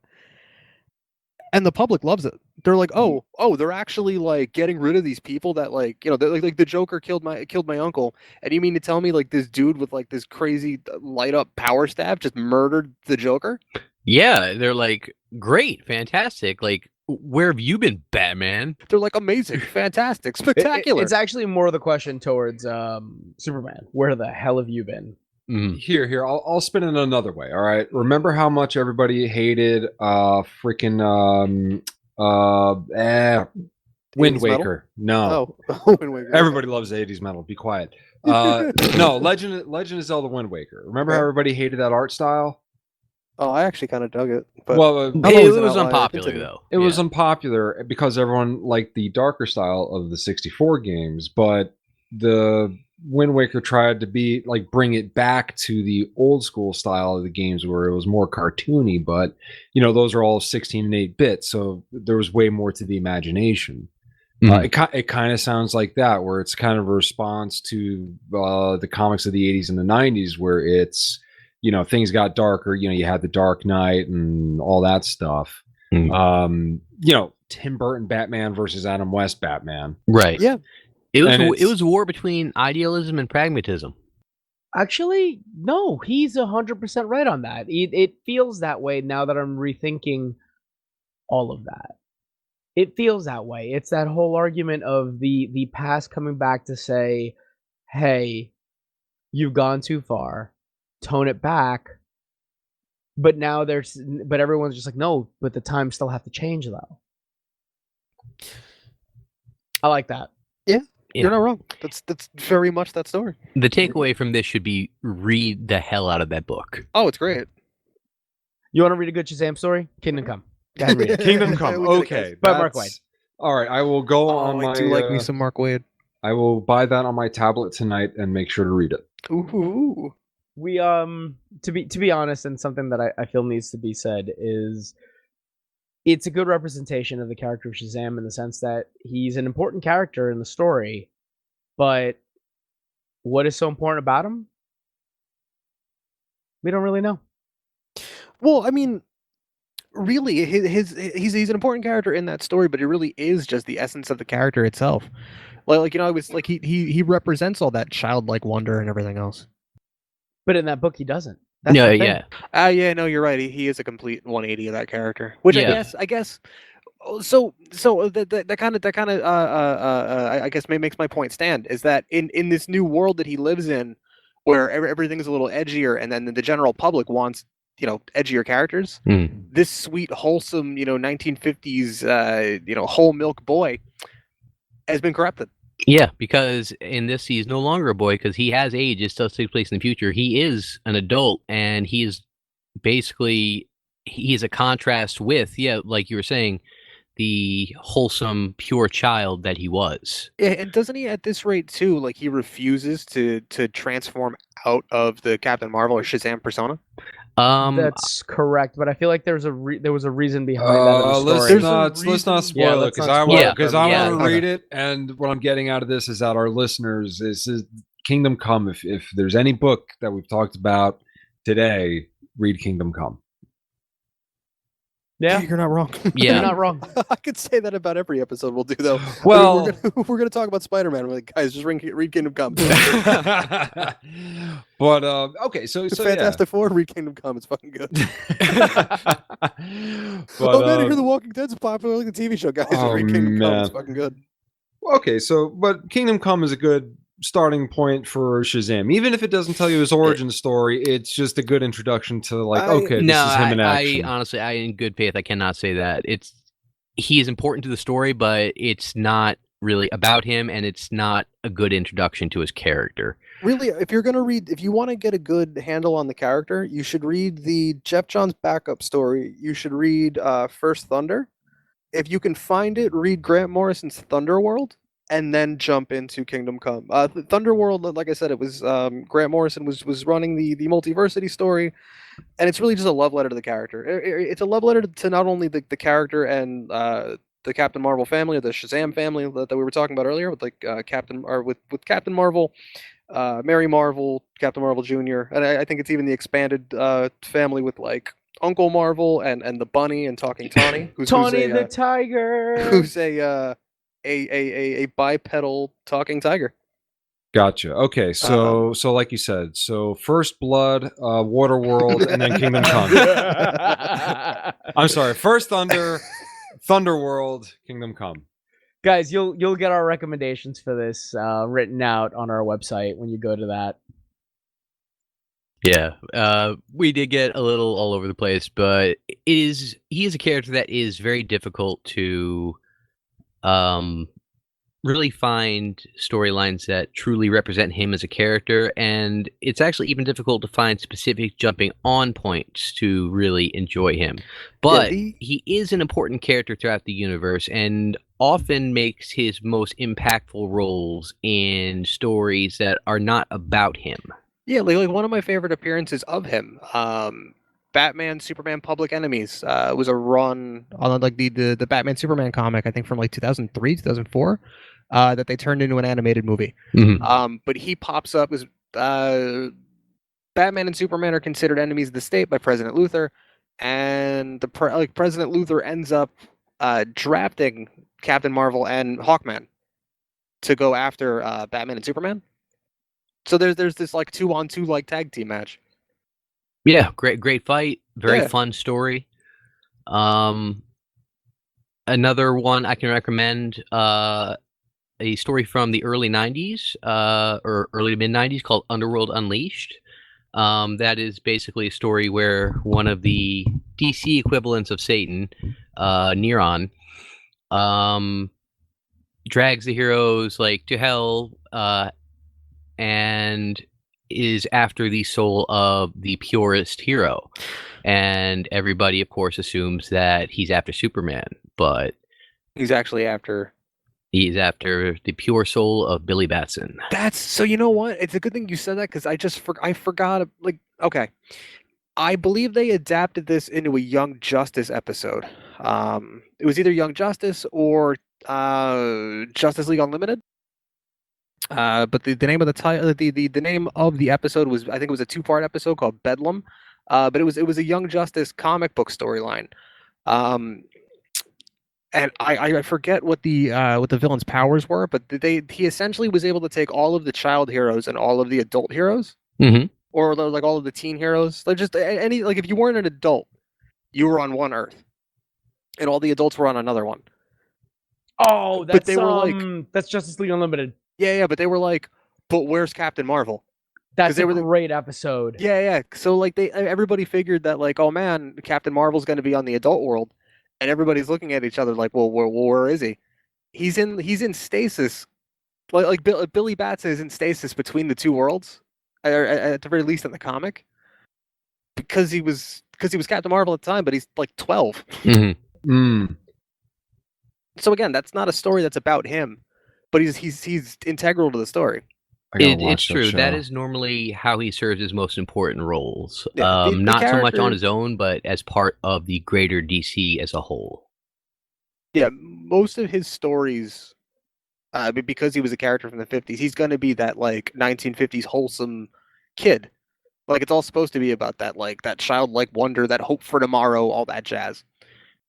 And the public loves it. They're like, oh, they're actually like getting rid of these people that like the Joker killed my uncle, and you mean to tell me like this dude with like this crazy light up power staff just murdered the Joker? Yeah, they're like, great, fantastic. Like, where have you been, Batman? They're like, amazing, fantastic, spectacular. It's actually more of the question towards Superman. Where the hell have you been? Here, I'll spin it another way. All right. Remember how much everybody hated freaking Wind Waker? No. Wind Waker. Everybody loves 80s metal. Be quiet. No, Legend of Zelda Wind Waker. Remember how everybody hated that art style? Oh, I actually kind of dug it. But it was unpopular though. It was unpopular because everyone liked the darker style of the 64 games, but the Wind Waker tried to bring it back to the old school style of the games where it was more cartoony, but those are all 16 and 8-bit, so there was way more to the imagination. It kind of sounds like that, where it's kind of a response to the comics of the 80s and the 90s, where it's things got darker. You had the Dark Knight and all that stuff. Tim Burton Batman versus Adam West Batman. Right. Yeah. It was a war between idealism and pragmatism. Actually, no, he's 100% right on that. It feels that way now that I'm rethinking all of that. It feels that way. It's that whole argument of the past coming back to say, hey, you've gone too far, tone it back. But now everyone's just like, no, but the times still have to change though. I like that. Yeah. You're not wrong. That's very much that story. The takeaway from this should be read the hell out of that book. Oh, it's great. You want to read a good Shazam story? Kingdom Come. Go ahead and read it. Kingdom Come. Okay. By Mark Waid. All right. I will go on my... I do like me some Mark Waid. I will buy that on my tablet tonight and make sure to read it. Ooh. We to be honest, and something that I feel needs to be said is it's a good representation of the character of Shazam in the sense that he's an important character in the story, but what is so important about him? We don't really know. Well, I mean, really, he's an important character in that story, but it really is just the essence of the character itself. Like you know, it was like he represents all that childlike wonder and everything else. But in that book, he doesn't. That's Yeah, the thing. yeah. Yeah, no, you're right. He is a complete 180 of that character, which Yeah. I guess. So that kind of I guess makes my point stand is that in this new world that he lives in, where everything's a little edgier, and then the general public wants edgier characters. Mm. This sweet, wholesome 1950s whole milk boy has been corrupted. Yeah, because in this he's no longer a boy because he has age. It does take place in the future. He is an adult, and he is basically he is a contrast with like you were saying, the wholesome, pure child that he was. Yeah, and doesn't he at this rate too? Like he refuses to transform out of the Captain Marvel or Shazam persona. That's correct, but I feel like there was a reason behind that in the story. Let's not spoil Yeah, it let's because not I spoil want it for I everybody. want to Yeah, read it. And what I'm getting out of this is that our listeners is Kingdom Come. If there's any book that we've talked about today, read Kingdom Come. Yeah, You're not wrong. you're Yeah. not wrong. I could say that about every episode we'll do, though. Well, we're gonna talk about Spider-Man. We're like, guys, just read Kingdom Come. but okay, so Fantastic Four, read Kingdom Come. It's fucking good. yeah. Oh man, I hear The Walking Dead's popular, like the TV show. Guys, just Oh, read Kingdom Come. It's man. fucking good. Okay, but Kingdom Come is a good starting point for Shazam. Even if it doesn't tell you his origin story, it's just a good introduction to this is him in action. I honestly, in good faith, I cannot say that. He is important to the story, but it's not really about him, and it's not a good introduction to his character. Really, if you want to get a good handle on the character, you should read the Jeff Johns backup story. You should read First Thunder. If you can find it, read Grant Morrison's Thunderworld, and then jump into Kingdom Come. Thunderworld, like I said, it was Grant Morrison was running the multiversity story, and it's really just a love letter to the character. It's a love letter to not only the character and the Captain Marvel family, or the Shazam family that we were talking about earlier, with like with Captain Marvel, Mary Marvel, Captain Marvel Jr., and I think it's even the expanded family with like Uncle Marvel and the bunny and Talking Tawny, Tawny the tiger. who's a bipedal talking tiger. Gotcha. Okay, so like you said, so First Blood, Waterworld, and then Kingdom Come. I'm sorry, First Thunder, Thunderworld, Kingdom Come. Guys, you'll get our recommendations for this written out on our website when you go to that. Yeah, we did get a little all over the place, but he is a character that is very difficult to really find storylines that truly represent him as a character, and it's actually even difficult to find specific jumping on points to really enjoy him. But he is an important character throughout the universe and often makes his most impactful roles in stories that are not about him. Yeah, like one of my favorite appearances of him, Batman, Superman, Public Enemies, was a run on like the Batman Superman comic, I think from like 2003, 2004, that they turned into an animated movie. Mhm. But he pops up as Batman and Superman are considered enemies of the state by President Luthor, and President Luthor ends up drafting Captain Marvel and Hawkman to go after Batman and Superman. So there's this like 2-on-2 like tag team match. Yeah, great fight, very Yeah. fun story. Another one I can recommend, a story from the early 90s, or early to mid 90s called Underworld Unleashed. That is basically a story where one of the DC equivalents of Satan, Neron, drags the heroes like to hell, and is after the soul of the purest hero. And everybody, of course, assumes that he's after Superman, but He's actually after He's after the pure soul of Billy Batson. That's so. You know what? It's a good thing you said that because I forgot. Like, okay, I believe they adapted this into a Young Justice episode. It was either Young Justice or Justice League Unlimited. But the name of the title, the name of the episode was, I think it was a two-part episode called Bedlam. But it was a Young Justice comic book storyline. Um, and I forget what the villain's powers were, but he essentially was able to take all of the child heroes and all of the adult heroes, Mm-hmm. or like all of the teen heroes. Like just any, like if you weren't an adult, you were on one Earth, and all the adults were on another one. Oh, But that's they were like, that's Justice League Unlimited. yeah, but they were like, but where's Captain Marvel? That's they a were the- great episode. Yeah. So like everybody figured that like, oh man, Captain Marvel's going to be on the adult world, and everybody's looking at each other like, well, where is he? He's in stasis. Like Billy Batson is in stasis between the two worlds, at the very least in the comic, because he was Captain Marvel at the time, but he's like 12. Mm-hmm. Mm. So again, that's not a story that's about him, but he's integral to the story. I gotta It's watch true. That show. is normally how he serves his most important roles. Yeah, the Not so much character- on his own, but as part of the greater DC as a whole. Yeah, most of his stories, because he was a character from the 50s, he's going to be that like 1950s wholesome kid. Like it's all supposed to be about that, like that childlike wonder, that hope for tomorrow, all that jazz.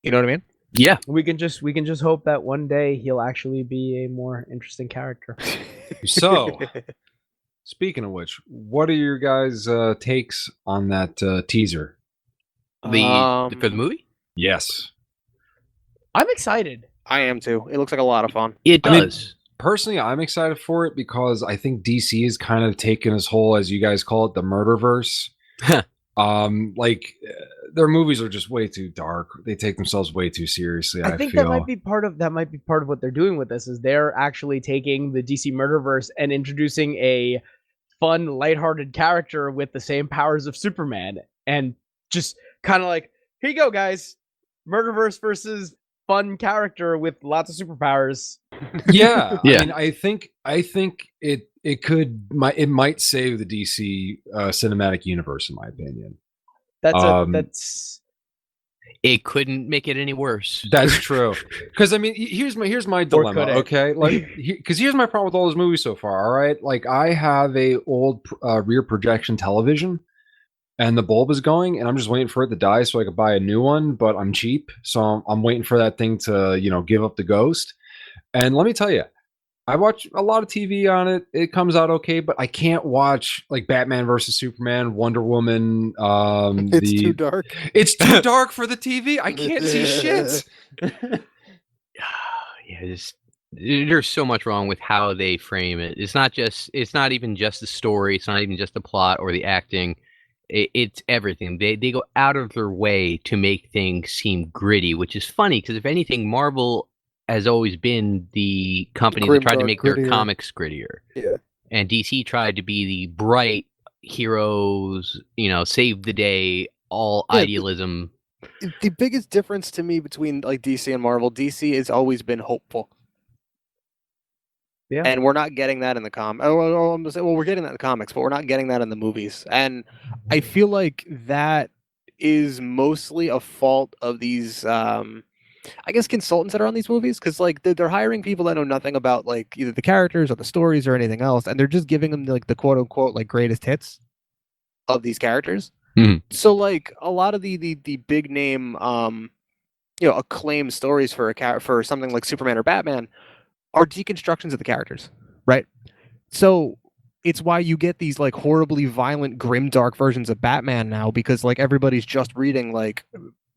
You know what I mean? Yeah. We can just hope that one day he'll actually be a more interesting character. So, speaking of which, what are your guys' takes on that teaser? For the movie? Yes. I'm excited. I am too. It looks like a lot of fun. It I mean, does. Personally, I'm excited for it because I think DC is kind of taken this whole, as you guys call it, the murderverse. Their movies are just way too dark. They take themselves way too seriously. I think feel that might be part of what they're doing with this is they're actually taking the DC Murderverse and introducing a fun, lighthearted character with the same powers of Superman, and just kind of like, here you go, guys, Murderverse versus fun character with lots of superpowers. Yeah. Yeah. I mean, I think it might save the DC cinematic universe, in my opinion. That's It couldn't make it any worse. That's true. Because I mean, here's my dilemma. could it? Okay, like because here's my problem with all those movies so far. All right, like I have a old rear projection television, and the bulb is going, and I'm just waiting for it to die so I could buy a new one. But I'm cheap, so I'm waiting for that thing to give up the ghost. And let me tell you, I watch a lot of TV on it. It comes out okay, but I can't watch like Batman versus Superman, Wonder Woman. It's too dark. It's too dark for the TV. I can't see shit. Yeah, there's so much wrong with how they frame it. It's not even just the story. It's not even just the plot or the acting. It's everything. They go out of their way to make things seem gritty, which is funny because if anything, Marvel has always been the company that tried to Grimdark, make their grittier. comics grittier. Yeah. And DC tried to be the bright heroes, save the day, all Yeah, idealism. The biggest difference to me between like DC and Marvel, DC has always been hopeful. Yeah. And we're not getting that in the we're getting that in the comics, but we're not getting that in the movies. And I feel like that is mostly a fault of these I guess consultants that are on these movies, because like they're hiring people that know nothing about like either the characters or the stories or anything else, and they're just giving them like the quote unquote like greatest hits of these characters. Mhm. So like a lot of the big name acclaimed stories for for something like Superman or Batman are deconstructions of the characters, right? So it's why you get these like horribly violent, grim, dark versions of Batman now, because like everybody's just reading like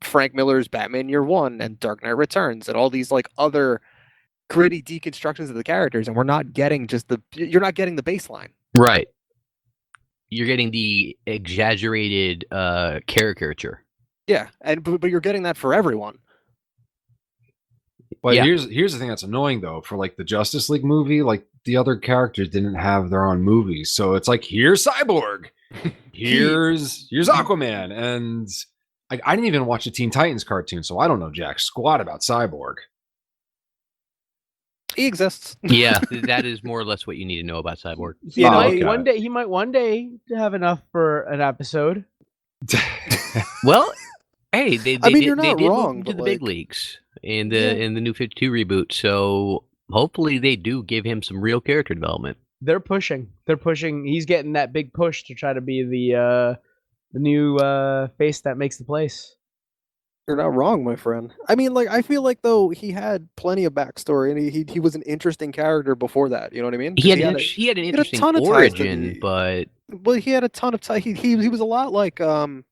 Frank Miller's Batman Year One and Dark Knight Returns and all these like other gritty deconstructions of the characters, and we're not getting you're not getting the baseline. Right. You're getting the exaggerated caricature. Yeah, and but you're getting that for everyone. But Yeah. here's the thing that's annoying though. For like the Justice League movie, like the other characters didn't have their own movies, so it's like here's Cyborg, here's Aquaman, and I didn't even watch the Teen Titans cartoon, so I don't know jack squat about Cyborg. He exists. Yeah, that is more or less what you need to know about Cyborg. He Oh, might okay. one day have enough for an episode. Well, hey, they I mean, did, you're they not did wrong, move him to but, the big like- leagues in Yeah. the New 52 reboot. So hopefully they do give him some real character development. They're pushing. He's getting that big push to try to be the new face that makes the place. You're not wrong, my friend. I mean, like, I feel like though he had plenty of backstory, and he was an interesting character before that. You know what I mean? 'Cause He had had an a interesting ton of ties to origin, the- but well, he had a ton of time. He was a lot like Shazam,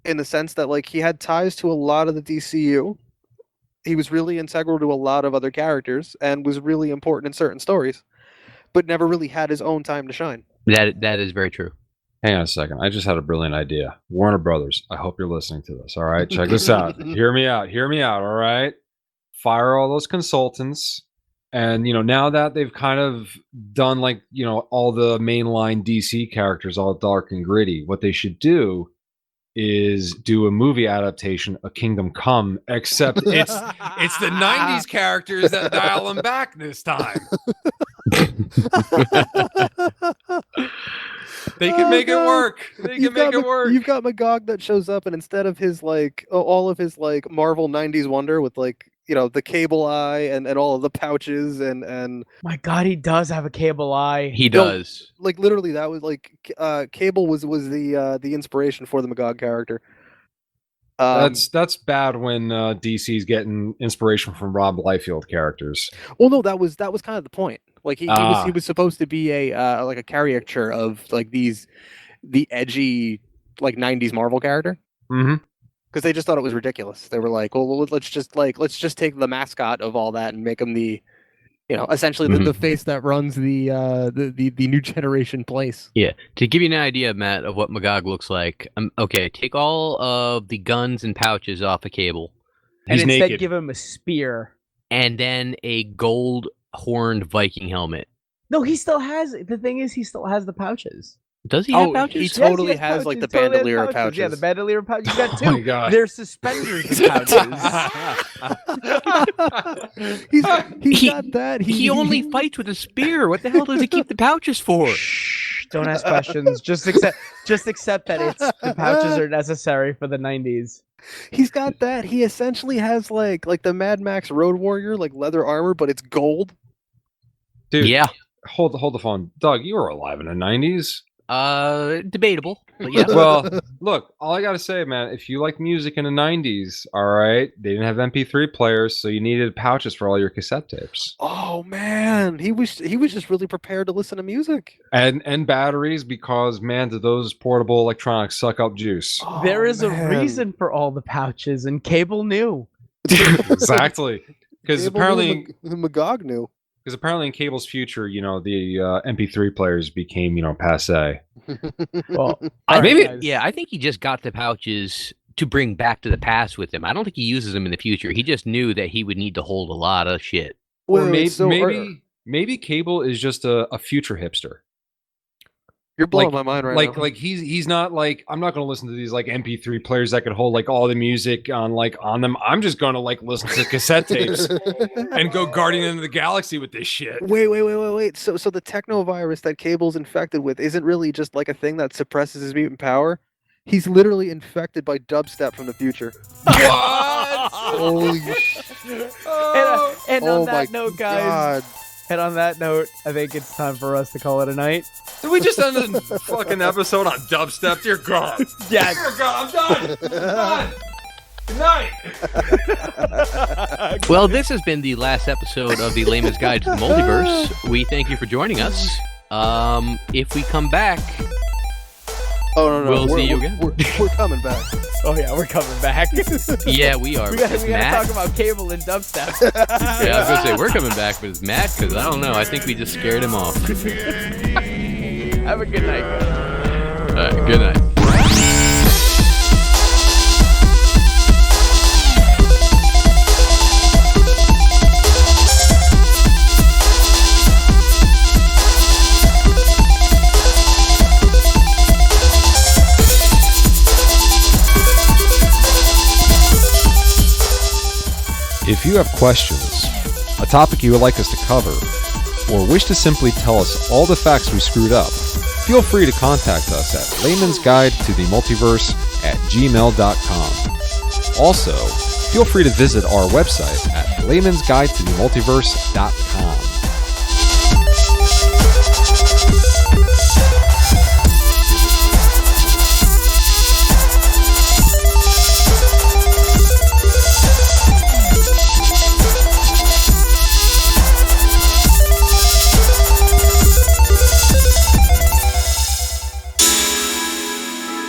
in the sense that like he had ties to a lot of the DCU. He was really integral to a lot of other characters and was really important in certain stories, but never really had his own time to shine. that is very true. Hang on a second. I just had a brilliant idea. Warner Brothers, I hope you're listening to this. All right, check this out. Hear me out. Hear me out. All right. Fire all those consultants. And, now that they've kind of done like, all the mainline DC characters, all dark and gritty, what they should do is do a movie adaptation of Kingdom Come, except it's the 90s characters that dial them back this time. They can make it work. They can make it work. You've got Magog that shows up, and instead of his like all of his like Marvel '90s wonder with like the cable eye and all of the pouches and My God, he does have a cable eye. He No. does. like literally that was like Cable was the inspiration for the Magog character. That's bad when DC's getting inspiration from Rob Liefeld characters. Well, no, that was kind of the point. Like he Ah. was supposed to be a like a caricature of like the edgy like '90s Marvel character. Mm-hmm. Because they just thought it was ridiculous. They were like, well, let's just take the mascot of all that and make him the, essentially the face that runs the new generation place. Yeah. To give you an idea, Matt, of what Magog looks like, okay, take all of the guns and pouches off a Cable, And He's instead naked. give him a spear. and then a gold horned Viking helmet. No, he still has. The thing is, he still has the pouches. Does he have Oh, pouches? he Yes, totally has has like the pouches, totally has bandolier pouches. Yeah, the pouches. bandolier pouches. You got Oh my two. God. They're suspenders of pouches. He's He- got that. He only fights with a spear. What the hell does he keep the pouches for? Shh, don't ask questions. Just accept that the pouches are necessary for the 90s. He's got that. He essentially has like the Mad Max Road Warrior like leather armor, but it's gold. Dude, Yeah. hold the phone. Doug, you were alive in the 90s. Debatable, but yeah. Well, look, all I got to say, man, if you like music in the 90s, all right, they didn't have MP3 players, so you needed pouches for all your cassette tapes. Oh man, he was just really prepared to listen to music. And batteries, because, man, do those portable electronics suck up juice. Oh, There is man. a reason for all the pouches, and Cable knew. Exactly. Because Cable apparently... knew, Magog knew. Because apparently in Cable's future, the MP3 players became, passe. Well, Maybe, guys. yeah, I think he just got the pouches to bring back to the past with him. I don't think he uses them in the future. He just knew that he would need to hold a lot of shit. Or Wait, maybe, so maybe Cable is just a future hipster. you're blowing my mind right now. Like he's not like, I'm not going to listen to these like MP3 players that could hold like all the music on them. I'm just going to like listen to cassette tapes and go Guardian of the Galaxy with this shit. Wait. So the technovirus that Cable's infected with isn't really just like a thing that suppresses his mutant power. He's literally infected by dubstep from the future. What? Holy shit. And Oh on my that note, guys, God. and on that note, I think it's time for us to call it a night. Did we just end the fucking episode on dubstep? Dear God. Yes. Dear God, I'm done. Good night. Well, this has been the last episode of the Layman's Guide to the Multiverse. We thank you for joining us. If we come back, Oh no. We'll see you we're- again. We're coming back. Oh yeah, we're coming back. yeah, we are. we gotta because Matt, talk about Cable and dubstep. yeah, I was gonna say we're coming back with Matt because I don't know. I think we just scared him off. Have a good night, guys. All right, good night. If you have questions a topic you would like us to cover, or wish to simply tell us all the facts we screwed up, feel free to contact us at laymansguidetothemultiverse@gmail.com. Also, feel free to visit our website at laymansguidetothemultiverse.com.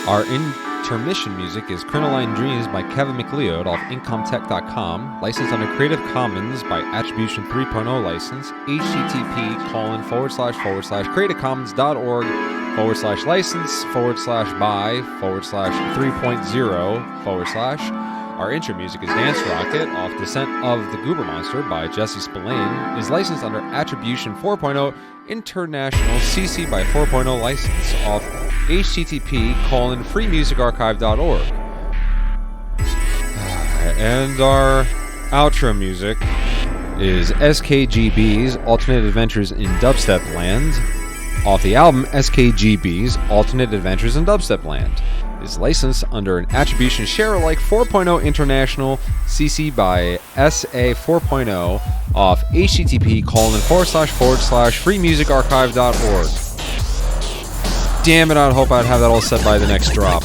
Our intermission music is Crinoline Dreams by Kevin McLeod off Incomtech.com, licensed under Creative Commons by Attribution 3.0 license, http://creativecommons.org/license/by/3.0/. Our intro music is Dance Rocket off Descent of the Goober Monster by Jesse Spillane, is licensed under Attribution 4.0 International CC by 4.0 license off http://freemusicarchive.org. And our outro music is SKGB's Alternate Adventures in Dubstep Land off the album SKGB's Alternate Adventures in Dubstep Land. Is licensed under an Attribution Share-alike 4.0 International CC by SA 4.0 off http://freemusicarchive.org. Damn it, I'd hope I'd have that all set by the next drop.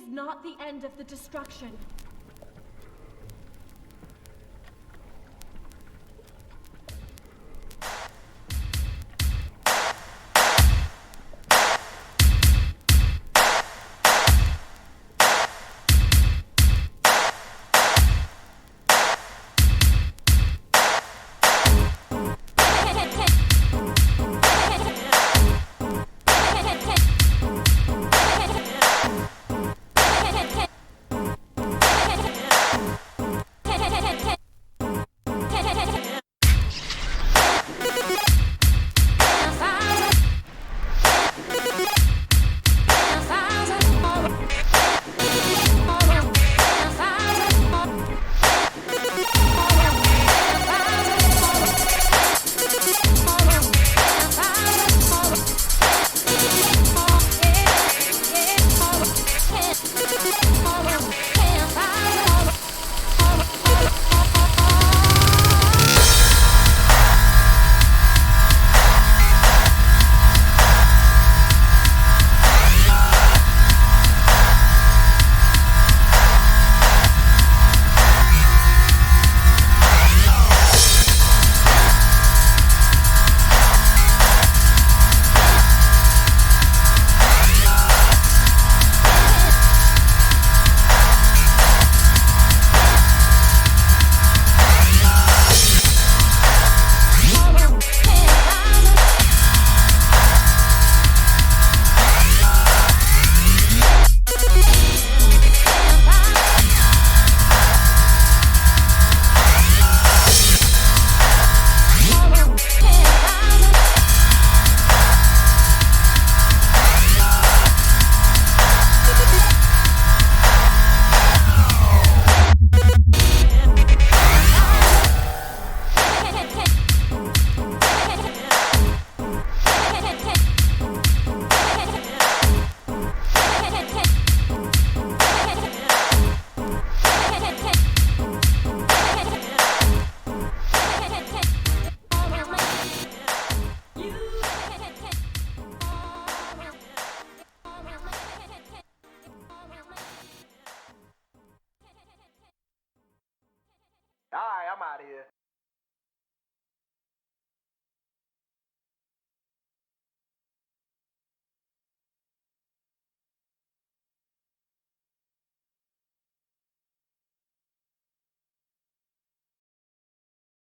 is not the end of the destruction.